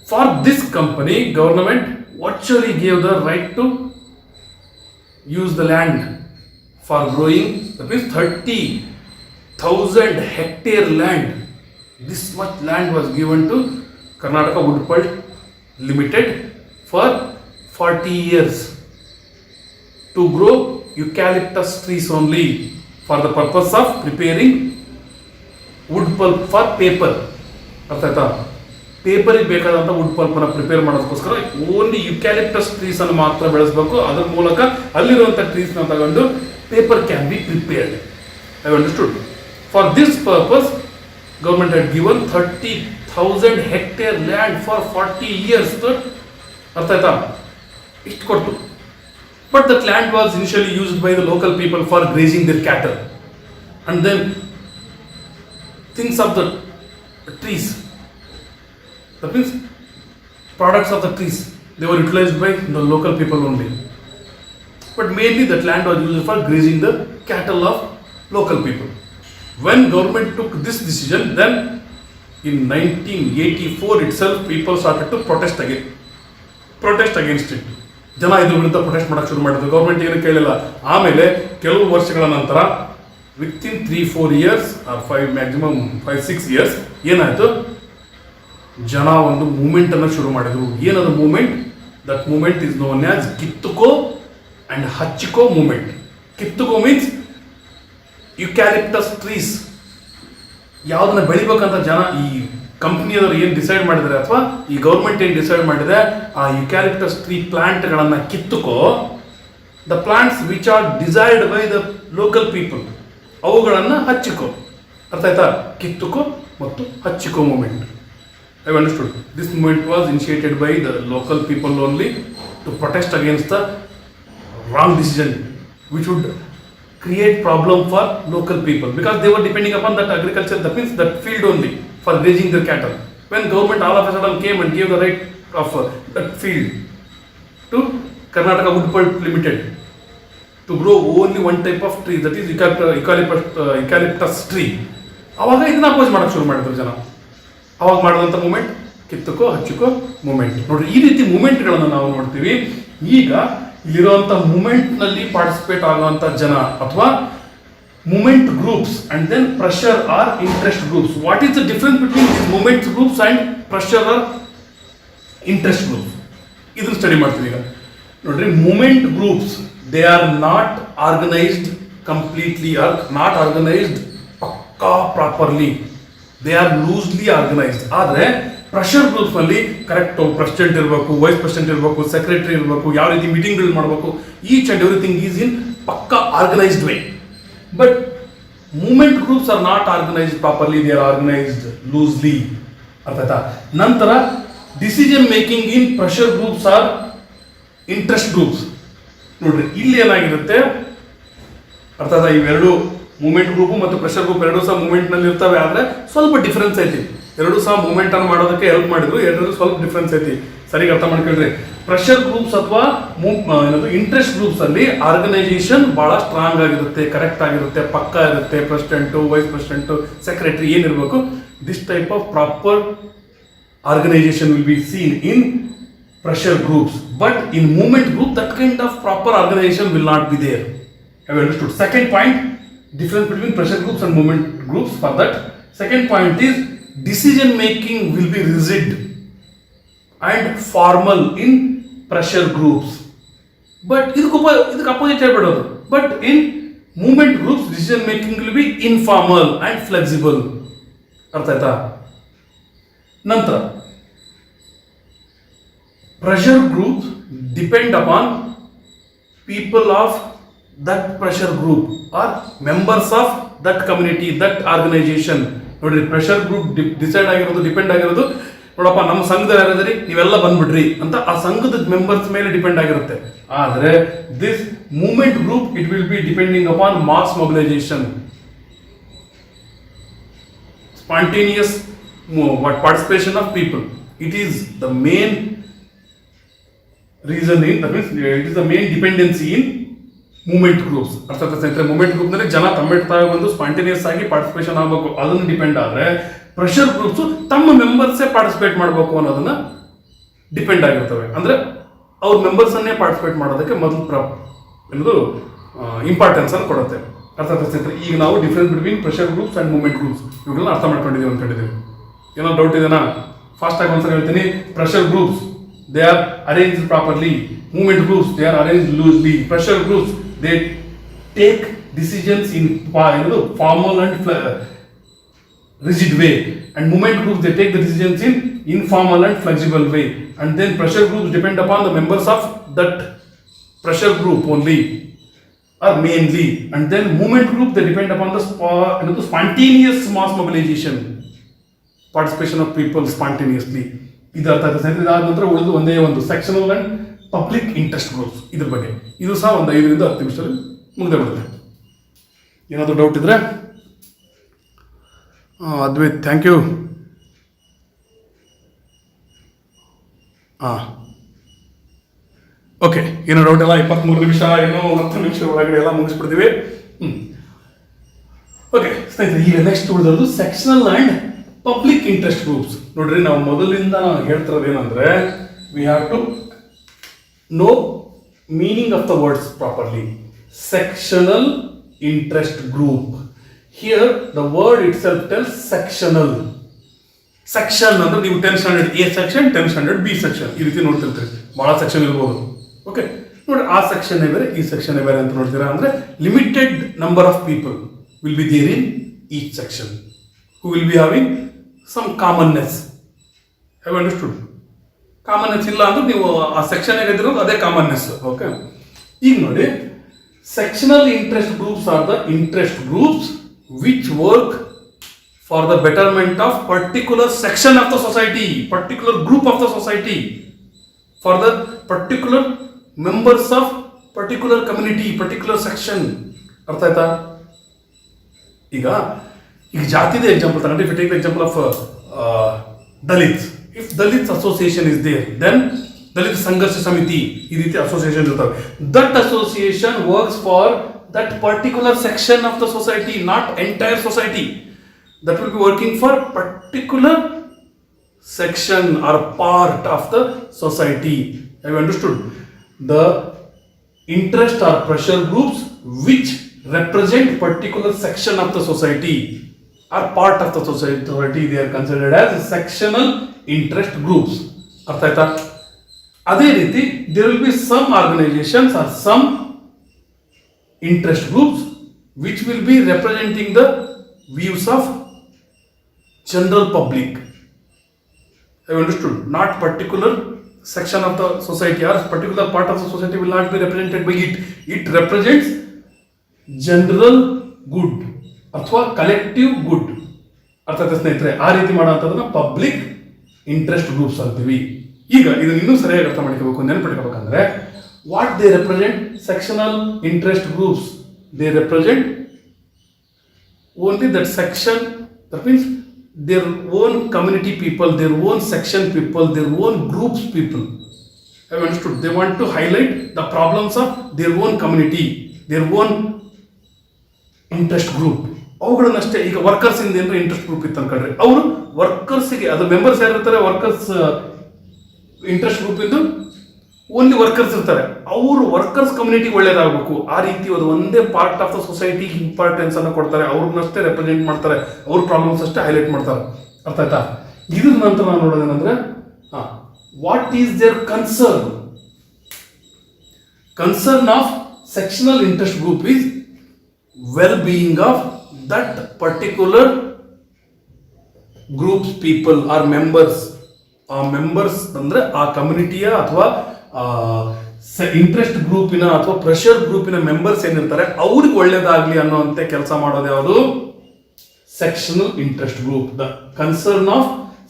For this company, government virtually gave the right to use the land for growing. That means 30,000 hectare land. This much land was given to Karnataka Wood Pulp Limited for 40 years. To grow eucalyptus trees only for the purpose of preparing wood pulp for paper. ಅರ್ಥ ಆಯ್ತಾ? ಪೇಪರಿಗೆ ಬೇಕಾದಂಥ ವುಡ್ ಪಲ್ಪನ್ನು ಪ್ರಿಪೇರ್ ಮಾಡೋದಕ್ಕೋಸ್ಕರ ಓನ್ಲಿ ಯುಕ್ಯಾಲಿಪ್ಟಸ್ ಟ್ರೀಸ್ ಅನ್ನು ಮಾತ್ರ ಬೆಳೆಸಬೇಕು. ಅದರ ಮೂಲಕ ಅಲ್ಲಿರುವಂಥ ಟ್ರೀಸ್ನ ತಗೊಂಡು paper can be prepared. I understood. For this purpose government had given 30,000 hectare land for 40 years. ಅರ್ಥ ಆಯ್ತಾ? ಇಷ್ಟು ಕೊಟ್ಟು. But that land was initially used by the local people for grazing their cattle. And then things of the trees, that means products of the trees, they were utilized by the local people only. But mainly that land was used for grazing the cattle of local people. When government took this decision, then in 1984 itself, people started to protest against it. ಜನ ಇದ್ರ ವಿರುದ್ಧ ಪ್ರೊಟೆಸ್ಟ್ ಮಾಡೋಕ್ಕೆ ಶುರು ಮಾಡಿದ್ರು. ಗೌರ್ಮೆಂಟ್ ಏನು ಕೇಳಿಲ್ಲ. ಆಮೇಲೆ ಕೆಲವು ವರ್ಷಗಳ ನಂತರ within 3-4 years or 5 maximum 5-6 years ಏನಾಯಿತು, ಜನ ಒಂದು ಮೂವ್ಮೆಂಟನ್ನು ಶುರು ಮಾಡಿದರು. ಏನದು movement? That movement is known as ಕಿತ್ತುಕೋ ಆ್ಯಂಡ್ ಹಚ್ಚಿಕೋ ಮೂವ್ಮೆಂಟ್. ಕಿತ್ತುಕೋ ಮೀನ್ಸ್ ಯುಕ್ಯಾಲಿಪ್ಟಸ್ ಟ್ರೀಸ್. ಯಾವುದನ್ನ ಬೆಳಿಬೇಕಂತ ಜನ, ಈ ಕಂಪ್ನಿಯವರು ಏನು ಡಿಸೈಡ್ ಮಾಡಿದರೆ ಅಥವಾ ಈ ಗೌರ್ಮೆಂಟ್ ಏನು ಡಿಸೈಡ್ ಮಾಡಿದೆ, ಆ ಯುಕ್ಯಾಲಿಪ್ಟಸ್ ಟ್ರೀ ಪ್ಲಾಂಟ್ಗಳನ್ನು ಕಿತ್ತುಕೋ, the plants which are desired by the local people, ಅವುಗಳನ್ನು ಹಚ್ಚಿಕೋ. ಅರ್ಥ ಆಯ್ತಾ? ಕಿತ್ತುಕೋ ಮತ್ತು ಹಚ್ಚಿಕೋ movement. I understood. This movement was initiated by the local people only to protest against the wrong decision which would create problem for local people because they were depending upon that agriculture, that means that field only for grazing their cattle. When government all of a sudden came and gave the right of that field to Karnataka Wood Pulp Limited to grow only one type of tree, that is eucalyptus tree. ಅವಾಗ ಇದನ್ನ ಅಪೋಸ್ ಮಾಡೋಕ್ಕೆ ಶುರು ಮಾಡಿದ್ರು ಜನ. ಅವಾಗ ಮಾಡಿದಂಥ ಮೂಮೆಂಟ್ ಕಿತ್ತಕ್ಕೋ ಹಚ್ಚಕ್ಕೋ ಮೂಮೆಂಟ್. ನೋಡ್ರಿ, ಈ ರೀತಿ ಮೂಮೆಂಟ್ಗಳನ್ನು ನಾವು ನೋಡ್ತೀವಿ. ಈಗ ಇಲ್ಲಿರುವಂಥ ಮೂಮೆಂಟ್ನಲ್ಲಿ ಪಾರ್ಟಿಸಿಪೇಟ್ ಆಗುವಂಥ ಜನ ಅಥವಾ movement groups and then pressure or interest groups. What is the difference between this movement groups and pressure or interest groups? ಇದನ್ನ ಸ್ಟಡಿ ಮಾಡ್ತೀವಿ ಈಗ. ನೋಡ್ರಿ, movement groups they are not organised completely, or not organised ಪಕ್ಕಾ properly, they are loosely organised. ಆದರೆ ಪ್ರೆಷರ್ ಗ್ರೂಪ್ಸ್ ಅಲ್ಲಿ ಕರೆಕ್ಟ್ ಪ್ರೆಸಿಡೆಂಟ್ ಇರಬೇಕು, ವೈಸ್ ಪ್ರೆಸಿಡೆಂಟ್ ಇರಬೇಕು, ಸೆಕ್ರೆಟರಿ ಇರಬೇಕು, ಯಾವ ರೀತಿ ಮೀಟಿಂಗ್ಗಳು ಮಾಡಬೇಕು, each and everything is in ಪಕ್ಕಾ organised way. But movement groups are not organised properly, they are organised loosely. ಅರ್ಥ ಆಯ್ತಾ? ನಂತರ decision making in pressure groups or interest groups. ನೋಡ್ರಿ, ಇಲ್ಲಿ ಏನಾಗಿರುತ್ತೆ ಅರ್ಥ ಆಯ್ತಾ? ಇವೆರಡು ಮೂಮೆಂಟ್ ಗ್ರೂಪ್ ಮತ್ತು ಪ್ರೆಷರ್ ಗ್ರೂಪ್ ಎರಡೂ ಸಹ ಮೂಮೆಂಟ್ ನಲ್ಲಿ ಇರ್ತವೆ, ಆದ್ರೆ ಸ್ವಲ್ಪ ಡಿಫರೆನ್ಸ್ ಐತಿ. ಎರಡೂ ಸಹ ಮೂಮೆಂಟ್ ಅನ್ನು ಮಾಡೋದಕ್ಕೆ ಹೆಲ್ಪ್ ಮಾಡಿದ್ರು, ಎರಡರಲ್ಲೂ ಸ್ವಲ್ಪ ಡಿಫರೆನ್ಸ್ ಐತಿ. ಸರಿಗೆ ಅರ್ಥ ಮಾಡ್ಕೊಳ್ರಿ. ಪ್ರೆಷರ್ ಗ್ರೂಪ್ಸ್ ಅಥವಾ ಇಂಟ್ರೆಸ್ಟ್ ಗ್ರೂಪ್ಸ್ ಅಲ್ಲಿ ಆರ್ಗನೈಸೇಷನ್ ಬಹಳ ಸ್ಟ್ರಾಂಗ್ ಆಗಿರುತ್ತೆ, ಕರೆಕ್ಟ್ ಆಗಿರುತ್ತೆ, ಪಕ್ಕಾ ಇರುತ್ತೆ. ಪ್ರೆಸಿಡೆಂಟು, ವೈಸ್ ಪ್ರೆಸಿಡೆಂಟು, ಸೆಕ್ರೆಟರಿ ಏನಿರಬೇಕು, this type of proper organisation will be seen in pressure groups, but in movement group that kind of proper organization will not be there. Have you understood? Second point, difference between pressure groups and movement groups. For that, second point is decision making will be rigid and formal in pressure groups, but idukku opposite ಹೇಳ್ಬಿಡೋದು. But in movement groups decision making will be informal and flexible. ಅರ್ಥ ಆಯ್ತಾ? ನಂತರ pressure groups depend upon people of that pressure group or members of that community, that organization. ನೋಡ್ರಿ, ಪ್ರೆಷರ್ ಗ್ರೂಪ್ ಡಿಸೈಡ್ ಆಗಿರೋದು, ಡಿಪೆಂಡ್ ಆಗಿರೋದು, ನೋಡಪ್ಪ ನಮ್ಮ ಸಂಘದಲ್ಲಿ ಯಾರಿದ್ರಿ ನೀವೆಲ್ಲ ಬಂದ್ಬಿಡ್ರಿ ಅಂತ ಆ ಸಂಘದ ಮೆಂಬರ್ಸ್ ಮೇಲೆ ಡಿಪೆಂಡ್ ಆಗಿರುತ್ತೆ. ಆದರೆ this movement group it will be depending upon mass mobilization, spontaneous participation of people. It is the main reason in, that means it is the main dependency in movement groups. ಅರ್ಥಾತ್ ಸ್ನೇಹಿತರೆ, ಮೂವ್ಮೆಂಟ್ ಗ್ರೂಪ್ ನಲ್ಲಿ ಜನ ತಮ್ಮಿಡ್ತಾ ಒಂದು ಸ್ಪಾಂಟೇನಿಯಸ್ ಆಗಿ ಪಾರ್ಟಿಸಿಪೇಷನ್ ಆಗಬೇಕು, ಅದನ್ನು ಡಿಪೆಂಡ್. ಆದರೆ ಪ್ರೆಷರ್ ಗ್ರೂಪ್ಸ್ ತಮ್ಮ ಮೆಂಬರ್ಸೇ ಪಾರ್ಟಿಸಿಪೇಟ್ ಮಾಡಬೇಕು ಅನ್ನೋದನ್ನ ಡಿಪೆಂಡ್ ಆಗಿರ್ತವೆ. ಅಂದ್ರೆ ಅವ್ರ ಮೆಂಬರ್ಸ್ ಅನ್ನೇ ಪಾರ್ಟಿಸಿಪೇಟ್ ಮಾಡೋದಕ್ಕೆ ಮೊದಲು ಏನದು ಇಂಪಾರ್ಟೆನ್ಸ್ ಅನ್ನು ಕೊಡುತ್ತೆ. ಅರ್ಥಾತ್ ಸ್ನೇಹಿತರೆ, ಈಗ ನಾವು difference between pressure groups and movement groups ಇವುಗಳನ್ನ ಅರ್ಥ ಮಾಡ್ಕೊಂಡಿದ್ದೀವಿ ಅನ್ಕೊಂಡಿದ್ದೀವಿ. ಏನೋ ಡೌಟ್ ಇದೆನಾ? ಫಾಸ್ಟ್ ಆಗಿ ಒಂದ್ಸಲ ಹೇಳ್ತೀನಿ. Pressure groups they are arranged properly, movement groups they are arranged loosely, pressure groups they take decisions in formal and rigid way, and movement groups they take the decisions in informal and flexible way. And then pressure groups depend upon the members of that pressure group only or mainly, and then movement group they depend upon the spontaneous mass mobilization, participation of people spontaneously. ಇದು ಅರ್ಥ ಆಗುತ್ತೆ. ಇದಾದ ನಂತರ ಉಳಿದು ಒಂದೇ ಒಂದು sectional and public interest groups, ಇದ್ರ ಬಗ್ಗೆ ಇದು ಸಹ ಒಂದು 5 ರಿಂದ 10 ನಿಮಿಷದಲ್ಲಿ ಮುಗಿದೇ ಬಿಡುತ್ತೆ. ಏನಾದರೂ ಡೌಟ್ ಇದ್ರೆ ಅದ್ವೈತ್, ಥ್ಯಾಂಕ್ ಯು. ಓಕೆ, ಏನೋ ಡೌಟ್ ಎಲ್ಲ 23 ನಿಮಿಷ ಏನೋ 10 ನಿಮಿಷ ಒಳಗಡೆ ಎಲ್ಲ ಮುಗಿಸ್ಬಿಡ್ತೀವಿ. ಓಕೆ ಸ್ನೇಹಿತರೆ, ಈಗ ನೆಕ್ಸ್ಟ್ ಉಳಿದದ್ದು sectional and public interest groups. ನೋಡ್ರಿ, ನಾವು ಮೊದಲಿಂದ ಹೇಳ್ತಿರೋದು ಏನಂದ್ರೆ we have to know meaning of the words properly. Sectional interest group, here the word itself tells sectional. Section ಅಂದ್ರೆ ನೀವು 10th standard A section, 10th standard B section ಈ ರೀತಿ ನೋಡ್ತಿರ್ತೀರಿ. ಬಹಳ ಸೆಕ್ಷನ್ ಇರ್ಬೋದು. ಓಕೆ, ನೋಡಿ, ಆ ಸೆಕ್ಷನ್ ಬೇರೆ ಈ ಸೆಕ್ಷನ್ ಬೇರೆ ಅಂತ ನೋಡ್ತೀರಾ. ಅಂದ್ರೆ limited number of people will be there in each section who will be having some commonness. Have you understood? Commonness ಇಲ್ಲ ಅಂದ್ರೆ ನೀವು ಆ ಸೆಕ್ಷನ್ ಇರೋದು ಅದೇ ಕಾಮನ್ನೆಸ್. ಓಕೆ, ಈಗ ನೋಡಿ, sectional interest groups are the interest groups which work for the betterment of particular section of the society, particular group of the society, for the particular members of particular community, particular section. ಅರ್ಥ ಆಯ್ತಾ? ಈಗ ಜಾತಿದ ಎಕ್ಸಾಂಪಲ್ ತಗೊಂಡ್ರೆ, if take the example of Dalits, if Dalits association is there, then Dalita Sangharsha Samiti ಈ ರೀತಿ ಅಸೋಸಿಯೇಷನ್ ಇರ್ತವೆ. That association works for that particular section of the society, not entire society. That will be working for particular section or part of the society. Have you understood? The interest or pressure groups which represent particular section of the society or part of the society, they are considered as sectional interest groups. ಅರ್ಥ ಆಯ್ತಾ? ಅದೇ ರೀತಿ there will be some organizations or some interest groups which will be representing the views of general public. Have you understood? Not particular section of the society or particular part of the society will not be represented by it. It represents general good ಅಥವಾ ಕಲೆಕ್ಟಿವ್ ಗುಡ್. ಅರ್ಥ ಆಯ್ತಾ ಸ್ನೇಹಿತರೆ? ಆ ರೀತಿ ಮಾಡೋಂಥದ್ದನ್ನ ಪಬ್ಲಿಕ್ ಇಂಟ್ರೆಸ್ಟ್ ಗ್ರೂಪ್ಸ್ ಅಂತೀವಿ. ಈಗ ಇದನ್ನು ಇನ್ನೂ ಸರಿಯಾಗಿ ಅರ್ಥ ಮಾಡ್ಕೋಬೇಕು, ನೆನಪಿಟ್ಕೋಬೇಕಂದ್ರೆ, what they represent sectional interest groups? They represent only that section, that means their own community people, their own section people, their own groups people. Have you understood? They want to highlight the problems of their own community, their own interest group. ಅವುಗಳನ್ನಷ್ಟೇ. ಈಗ ವರ್ಕರ್ಸ್ ಇಂದ ಏನಾರ ಇಂಟ್ರೆಸ್ಟ್ ಗ್ರೂಪ್ ಇತ್ತು ಅನ್ಕೊಂಡ್ರೆ, ಅವರು ವರ್ಕರ್ಸ್ಗೆ, ಅದು ಮೆಂಬರ್ಸ್ ಯಾರು ಇರ್ತಾರೆ, ವರ್ಕರ್ಸ್ ಇಂಟ್ರೆಸ್ಟ್ ಗ್ರೂಪ್ ಇಂದು ಓನ್ಲಿ ವರ್ಕರ್ಸ್ ಇರ್ತಾರೆ, ಅವರು ವರ್ಕರ್ಸ್ ಕಮ್ಯುನಿಟಿಗೆ ಒಳ್ಳೇದಾಗಬೇಕು. ಆ ರೀತಿ ಅದು ಒಂದೇ ಪಾರ್ಟ್ ಆಫ್ ದ ಸೊಸೈಟಿಗೆ ಇಂಪಾರ್ಟೆನ್ಸ್ ಅನ್ನು ಕೊಡ್ತಾರೆ, ಅವ್ರನ್ನಷ್ಟೇ ರೆಪ್ರೆಸೆಂಟ್ ಮಾಡ್ತಾರೆ, ಅವ್ರ ಪ್ರಾಬ್ಲಮ್ಸ್ ಅಷ್ಟೇ ಹೈಲೈಟ್ ಮಾಡ್ತಾರೆ. ಅರ್ಥ ಆಯ್ತಾ? ಇದ್ರ ನಂತರ ನಾವು ನೋಡೋದೇನಂದ್ರೆ, what is their concern? Concern of sectional interest group is well being of that particular groups people are members. ಆ ಮೆಂಬರ್ಸ್ ಅಂದ್ರೆ ಆ ಕಮ್ಯುನಿಟಿಯ ಅಥವಾ ಇಂಟ್ರೆಸ್ಟ್ ಗ್ರೂಪಿನ ಅಥವಾ ಪ್ರೆಷರ್ ಗ್ರೂಪಿನ ಮೆಂಬರ್ಸ್ ಏನಿರ್ತಾರೆ ಅವ್ರಿಗೆ ಒಳ್ಳೇದಾಗ್ಲಿ ಅನ್ನೋಂತೆ ಕೆಲಸ ಮಾಡೋದು ಯಾವುದು? Sectional interest group. The concern of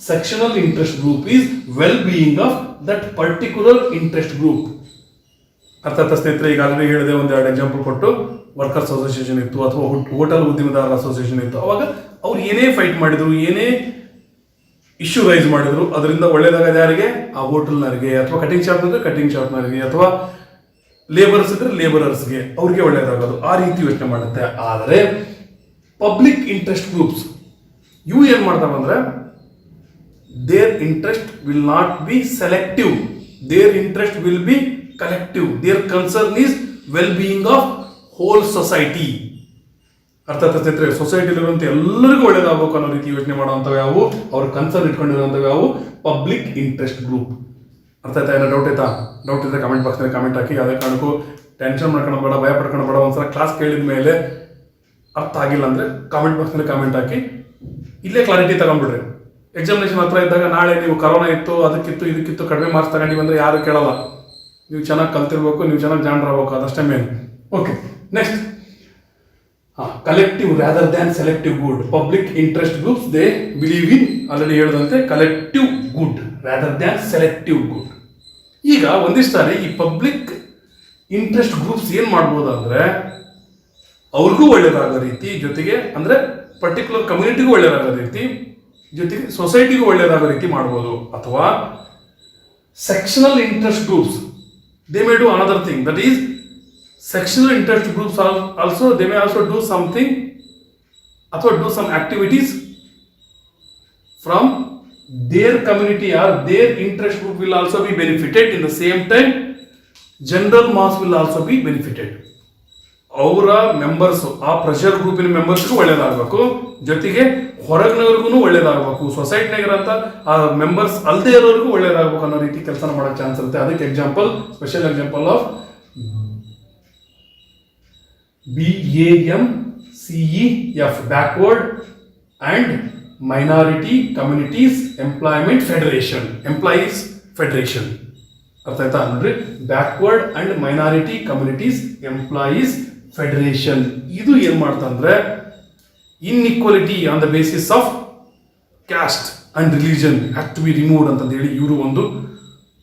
sectional interest group is well being of that particular interest group. ಅರ್ಥ ಆಯ್ತಾ ಸ್ನೇಹಿತರೆ? ಈಗ ಆಲ್ರೆಡಿ ಹೇಳಿದೆ, ಒಂದೆರಡು ಎಕ್ಸಾಂಪಲ್ ಕೊಟ್ಟು, ವರ್ಕರ್ಸ್ ಅಸೋಸಿಯೇಷನ್ ಇತ್ತು ಅಥವಾ ಹೋಟೆಲ್ ಉದ್ಯಮದಾರರ ಅಸೋಸಿಯೇಷನ್ ಇತ್ತು. ಅವಾಗ ಅವ್ರು ಏನೇ ಫೈಟ್ ಮಾಡಿದ್ರು, ಏನೇ ಇಶ್ಯೂ ರೈಸ್ ಮಾಡಿದ್ರು, ಅದರಿಂದ ಒಳ್ಳೇದಾಗದ ಯಾರಿಗೆ? ಆ ಹೋಟೆಲ್ನವರಿಗೆ, ಅಥವಾ ಕಟಿಂಗ್ ಶಾಪ್ ಇದ್ರೆ ಕಟಿಂಗ್ ಶಾಪ್ನವರಿಗೆ, ಅಥವಾ ಲೇಬರ್ಸ್ ಇದ್ರೆ ಲೇಬರರ್ಸ್ಗೆ, ಅವ್ರಿಗೆ ಒಳ್ಳೇದಾಗೋದು. ಆ ರೀತಿ ಯೋಚನೆ ಮಾಡುತ್ತೆ. ಆದರೆ ಪಬ್ಲಿಕ್ ಇಂಟ್ರೆಸ್ಟ್ ಗ್ರೂಪ್ಸ್ ಇವು ಏನ್ ಮಾಡ್ತಾವಂದ್ರೆ, their interest will not be selective, their interest will be collective. Their concern is well being of whole society. ಅರ್ಥ ಆಯ್ತಾ ಸ್ನೇಹಿತರೆ? ಸೊಸೈಟಿಲಿರುವಂಥ ಎಲ್ಲರಿಗೂ ಒಳ್ಳೇದಾಗಬೇಕು ಅನ್ನೋ ರೀತಿ ಯೋಚನೆ ಮಾಡುವಂಥವು ಯಾವುವು? ಅವ್ರ ಕನ್ಸರ್ನ್ ಇಟ್ಕೊಂಡಿರುವಂಥವು ಯಾವುವು? Public interest group. ಅರ್ಥ ಆಯ್ತಾ? ಏನೋ ಡೌಟ್ ಆಯ್ತಾ? ಡೌಟ್ ಇದ್ರೆ ಕಮೆಂಟ್ ಬಾಕ್ಸ್ನಲ್ಲಿ ಕಮೆಂಟ್ ಹಾಕಿ. ಯಾವುದೇ ಕಾರಣಕ್ಕೂ ಟೆನ್ಷನ್ ಮಾಡ್ಕೊಂಡು ಬೇಡ, ಭಯ ಪಡ್ಕೊಂಡು ಬೇಡ. ಒಂದ್ಸಲ ಕ್ಲಾಸ್ ಕೇಳಿದ ಮೇಲೆ ಅರ್ಥ ಆಗಿಲ್ಲ ಅಂದರೆ ಕಾಮೆಂಟ್ ಬಾಕ್ಸ್ನಲ್ಲಿ ಕಾಮೆಂಟ್ ಹಾಕಿ, ಇಲ್ಲೇ ಕ್ಲಾರಿಟಿ ತಗೊಂಡ್ಬಿಡ್ರಿ. ಎಕ್ಸಾಮಿನೇಷನ್ ಹತ್ರ ಇದ್ದಾಗ ನಾಳೆ ನೀವು ಕರೋನಾ ಇತ್ತು, ಅದಕ್ಕಿತ್ತು, ಇದಕ್ಕಿತ್ತು, ಕಡಿಮೆ ಮಾರ್ಕ್ಸ್ ತಗೊಂಡಿವಿ ಅಂದರೆ ಯಾರು ಕೇಳಲ್ಲ. ನೀವು ಚೆನ್ನಾಗಿ ಕಲ್ತಿರ್ಬೇಕು, ನೀವು ಚೆನ್ನಾಗಿ ಜಾಣರಾಗಬೇಕು, ಅದಷ್ಟೇ main. Okay, next, collective rather than selective good. Public interest groups, they believe in, already ಹೇಳಿದಂತೆ, collective good rather than selective good. ಈಗ ಒಂದಿಷ್ಟು ಸಾರಿ ಈ ಪಬ್ಲಿಕ್ ಇಂಟ್ರೆಸ್ಟ್ ಗ್ರೂಪ್ಸ್ ಏನ್ ಮಾಡ್ಬೋದು ಅಂದ್ರೆ, ಅವ್ರಿಗೂ ಒಳ್ಳೇದಾಗೋ ರೀತಿ, ಜೊತೆಗೆ ಅಂದ್ರೆ ಪರ್ಟಿಕ್ಯುಲರ್ ಕಮ್ಯುನಿಟಿಗೂ ಒಳ್ಳೇದಾಗೋ ರೀತಿ, ಜೊತೆಗೆ ಸೊಸೈಟಿಗೂ ಒಳ್ಳೇದಾಗೋ ರೀತಿ ಮಾಡ್ಬೋದು. ಅಥವಾ sectional interest groups, they may do another thing, that is sectional interest groups also, they may also do something ಅಥವಾ do some activities from their community or their interest group will also be benefited. In the same time, general mass will also be benefited. ಅವರ ಮೆಂಬರ್ಸ್, ಆ ಪ್ರೆಷರ್ ಗ್ರೂಪಿನ ಮೆಂಬರ್ಸ್ಗೂ ಒಳ್ಳೇದಾಗಬೇಕು, ಜೊತೆಗೆ ಹೊರಗಿನವ್ರಿಗೂ ಒಳ್ಳೇದಾಗಬೇಕು, ಸೊಸೈಟಿನಾಗಿರೋಂಥ ಆ ಮೆಂಬರ್ಸ್ ಅಲ್ಲದೆ ಇರೋರಿಗೂ ಒಳ್ಳೇದಾಗಬೇಕು ಅನ್ನೋ ರೀತಿ ಕೆಲಸ ಮಾಡೋ ಚಾನ್ಸ್ ಇರುತ್ತೆ. ಅದಕ್ಕೆ example, special example of BAMCEF, Backward and Minority Communities Employment Federation, Employees Federation. ಅರ್ಥ ಆಯ್ತಾ ನೋಡ್ರಿ? Backward and minority communities employees federation. ಇದು ಏನ್ ಮಾಡ್ತಂದ್ರೆ, inequality on the basis of caste and religion has to be removed ಅಂತ ಹೇಳಿ ಇವರು ಒಂದು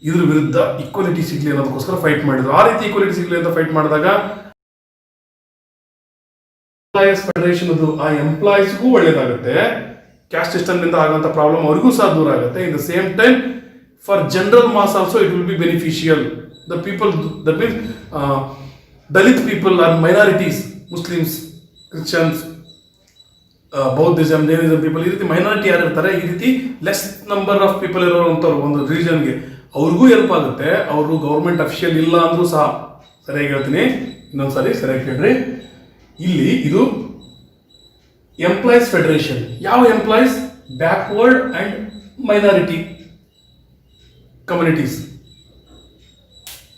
ಇದ್ರ ವಿರುದ್ಧ ಇಕ್ವಾಲಿಟಿ ಸಿಗ್ಲಿ ಅನ್ನೋದಕ್ಕೋಸ್ಕರ ಫೈಟ್ ಮಾಡಿದ್ರು. ಆ ರೀತಿ ಇಕ್ವಾಲಿಟಿ ಸಿಗ್ಲಿ ಅಂತ ಫೈಟ್ ಮಾಡಿದಾಗ ಎಂಪ್ಲಾಯೀಸ್ ಫೆಡರೇಷನ್ ಅದು ಆ ಎಂಪ್ಲಾಯೀಸ್ಗೂ ಒಳ್ಳೇದಾಗುತ್ತೆ. ಕ್ಯಾಸ್ಟ್ ಸಿಸ್ಟಮ್ನಿಂದ ಆಗುವಂಥ ಪ್ರಾಬ್ಲಮ್ ಅವ್ರಿಗೂ ಸಹ ದೂರ ಆಗುತ್ತೆ. In the same time for general mass also it will be beneficial. The people that means Dalit people or minorities, Muslims, Christians, Buddhism, Jainism people, ಈ ರೀತಿ ಮೈನಾರಿಟಿ ಯಾರು ಇರ್ತಾರೆ, ಈ ರೀತಿ ಲೆಸ್ ನಂಬರ್ ಆಫ್ ಪೀಪಲ್ ಇರೋವಂಥವ್ರು ಒಂದು ರಿಲಿಜನ್ಗೆ ಅವ್ರಿಗೂ ಹೆಲ್ಪ್ ಆಗುತ್ತೆ. ಅವರು ಗೌರ್ಮೆಂಟ್ ಅಫಿಷಿಯಲ್ ಇಲ್ಲ ಅಂದ್ರೂ ಸಹ. ಸರಿಯಾಗಿ ಹೇಳ್ತೀನಿ, ಇನ್ನೊಂದ್ಸರಿ ಸರಿಯಾಗಿ ಹೇಳ್ರಿ. ಇಲ್ಲಿ ಇದು ಎಂಪ್ಲಾಯೀಸ್ ಫೆಡರೇಷನ್. ಯಾವ employees? Backward and minority communities,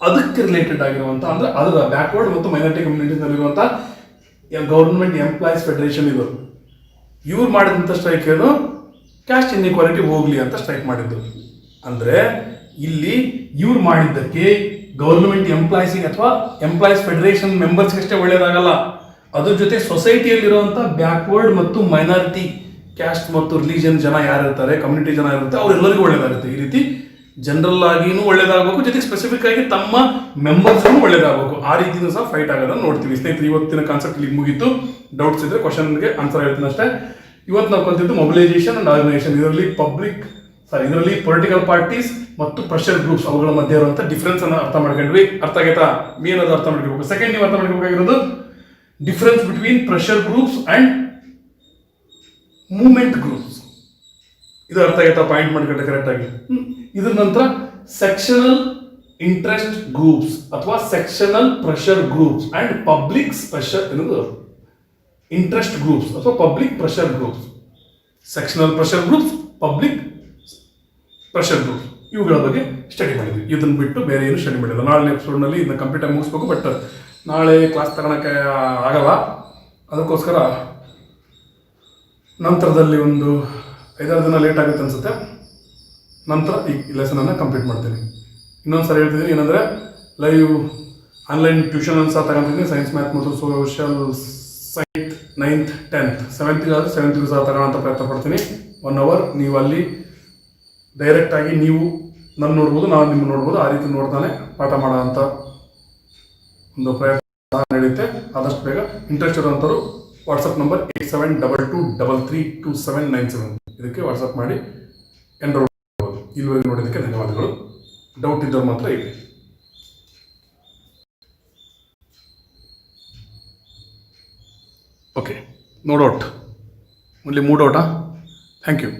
ಅದಕ್ಕೆ ರಿಲೇಟೆಡ್ ಆಗಿರುವಂತ, ಅಂದ್ರೆ ಅದರ ಬ್ಯಾಕ್ವರ್ಡ್ ಮತ್ತು ಮೈನಾರಿಟಿ ಕಮ್ಯುನಿಟೀಸ್ ನಲ್ಲಿರುವಂತ ಗೌರ್ಮೆಂಟ್ ಎಂಪ್ಲಾಯೀಸ್ ಫೆಡರೇಷನ್ ಇದು. ಇವ್ರು ಮಾಡಿದಂಥ ಸ್ಟ್ರೈಕ್ ಏನು? ಕ್ಯಾಸ್ಟ್ ಇನ್ಇಕ್ವಾಲಿಟಿ ಹೋಗ್ಲಿ ಅಂತ ಸ್ಟ್ರೈಕ್ ಮಾಡಿದ್ದು. ಅಂದ್ರೆ ಇಲ್ಲಿ ಇವ್ರು ಮಾಡಿದ್ದಕ್ಕೆ ಗೌರ್ಮೆಂಟ್ ಎಂಪ್ಲಾಯೀಸಿಗೆ ಅಥವಾ ಎಂಪ್ಲಾಯೀಸ್ ಫೆಡರೇಷನ್ ಮೆಂಬರ್ಸ್ಗೆ ಅಷ್ಟೇ ಒಳ್ಳೇದಾಗಲ್ಲ, ಅದ್ರ ಜೊತೆ ಸೊಸೈಟಿಯಲ್ಲಿರುವಂಥ ಬ್ಯಾಕ್ವರ್ಡ್ ಮತ್ತು ಮೈನಾರಿಟಿ ಕ್ಯಾಸ್ಟ್ ಮತ್ತು ರಿಲಿಜನ್ ಜನ ಯಾರಿರ್ತಾರೆ, ಕಮ್ಯುನಿಟಿ ಜನ ಇರುತ್ತೆ, ಅವರೆಲ್ಲರಿಗೂ ಒಳ್ಳೇದಾಗುತ್ತೆ. ಈ ರೀತಿ ಜನರಲ್ ಆಗಿನೂ ಒಳ್ಳೇದಾಗಬೇಕು, ಜೊತೆಗೆ ಸ್ಪೆಸಿಫಿಕ್ ಆಗಿ ತಮ್ಮ ಮೆಂಬರ್ಸ್ಗೂ ಒಳ್ಳೇದಾಗಬೇಕು. ಆ ರೀತಿನೂ ಸಹ ಫೈಟ್ ಆಗೋದನ್ನು ನೋಡ್ತೀವಿ. ಸ್ನೇಹಿತರೆ, ಇವತ್ತಿನ ಕಾನ್ಸೆಪ್ಟ್ ಇಲ್ಲಿ ಮುಗೀತು. ಡೌಟ್ಸ್ ಇದ್ರೆ ಕ್ವಶನ್ಗೆ ಆನ್ಸರ್ ಹೇಳ್ತೀನಿ ಅಷ್ಟೇ. ಇವತ್ತು ನಾವು ಕಲ್ತಿದ್ದು ಮೊಬಿಲೈಸೇಷನ್ ಅಂಡ್ ಆರ್ಗನೈಸೇಷನ್. ಇದರಲ್ಲಿ ಪೊಲಿಟಿಕಲ್ ಪಾರ್ಟೀಸ್ ಮತ್ತು ಪ್ರೆಷರ್ ಗ್ರೂಪ್ಸ್ ಅವುಗಳ ಮಧ್ಯೆ ಇರುವಂಥ ಡಿಫ್ರೆನ್ಸ್ ಅನ್ನು ಅರ್ಥ ಮಾಡ್ಕೊಂಡ್ವಿ. ಅರ್ಥ ಆಗೈತಾ? ಮೇನ್ ಅದು ಅರ್ಥ ಮಾಡ್ಕೋಬೇಕು. ಸೆಕೆಂಡ್ ನೀವು ಅರ್ಥ ಮಾಡ್ಕೋಬೇಕಾಗಿರೋದು difference between pressure groups and movement groups. ಇದು ಅರ್ಥ ಆಗೈತಾ? ಪಾಯಿಂಟ್ ಮಾಡ್ಕೊಂಡ್ರೆ ಕರೆಕ್ಟ್ ಆಗಿ. ಇದ್ರ ನಂತರ ಸೆಕ್ಷನಲ್ ಇಂಟ್ರೆಸ್ಟ್ ಗ್ರೂಪ್ಸ್ ಅಥವಾ sectional pressure groups and public pressure interest groups ಅಥವಾ public pressure groups. Sectional pressure groups, public pressure groups, ಇವುಗಳ ಬಗ್ಗೆ ಸ್ಟಡಿ ಮಾಡಿದ್ವಿ. ಇದನ್ನ ಬಿಟ್ಟು ಬೇರೆ ಏನು ಸ್ಟಡಿ ಮಾಡಿಲ್ಲ. ನಾಳೆ ಎಪಿಸೋಡ್ನಲ್ಲಿ ಇದನ್ನ ಕಂಪ್ಲೀಟಾಗಿ ಮುಗಿಸ್ಬೇಕು, ಬಟ್ ನಾಳೆ ಕ್ಲಾಸ್ ತಗೊಳಕ್ಕೆ ಆಗಲ್ಲ. ಅದಕ್ಕೋಸ್ಕರ ನಂತರದಲ್ಲಿ ಒಂದು 5-6 ದಿನ ಲೇಟ್ ಆಗುತ್ತೆ ಅನ್ಸುತ್ತೆ. ನಂತರ ಈ ಲೆಸನನ್ನು ಕಂಪ್ಲೀಟ್ ಮಾಡ್ತೀನಿ. ಇನ್ನೊಂದು ಸರಿ ಹೇಳ್ತಿದ್ದೀನಿ, ಏನಂದರೆ ಲೈವ್ ಆನ್ಲೈನ್ ಟ್ಯೂಷನ್ ಸಹ ತಗೊಂತಿದ್ದೀನಿ. ಸೈನ್ಸ್, ಮ್ಯಾಥ್ ಮತ್ತು social science 9th 10th 7th ಸಹ ತಗೊಳ್ಳೋಂಥ ಪ್ರಯತ್ನ ಪಡ್ತೀನಿ. 1 hour ನೀವು ಅಲ್ಲಿ ಡೈರೆಕ್ಟಾಗಿ ನೀವು ನನ್ನ ನೋಡ್ಬೋದು, ನಾನು ನಿಮ್ಮ ನೋಡ್ಬೋದು. ಆ ರೀತಿ ನೋಡ್ತಾನೆ ಪಾಠ ಮಾಡೋ ಅಂಥ ಒಂದು ಪ್ರಯತ್ನ ನಡೆಯುತ್ತೆ. ಆದಷ್ಟು ಬೇಗ ಇಂಟ್ರೆಸ್ಟ್ ಇರುವಂಥವ್ರು ವಾಟ್ಸಪ್ ನಂಬರ್ 8722332797 ಇದಕ್ಕೆ ವಾಟ್ಸಪ್ ಮಾಡಿ ಎನ್ರೋಲ್ ಮಾಡ್ಬೋದು. ಇಲ್ಲಿವರೆಗೆ ನೋಡಿದ್ದಕ್ಕೆ ಧನ್ಯವಾದಗಳು. ಡೌಟ್ ಇದ್ದವ್ರು ಮಾತ್ರ ಇದೆ. Okay, no doubt, only mood ಔಟಾ? Thank you.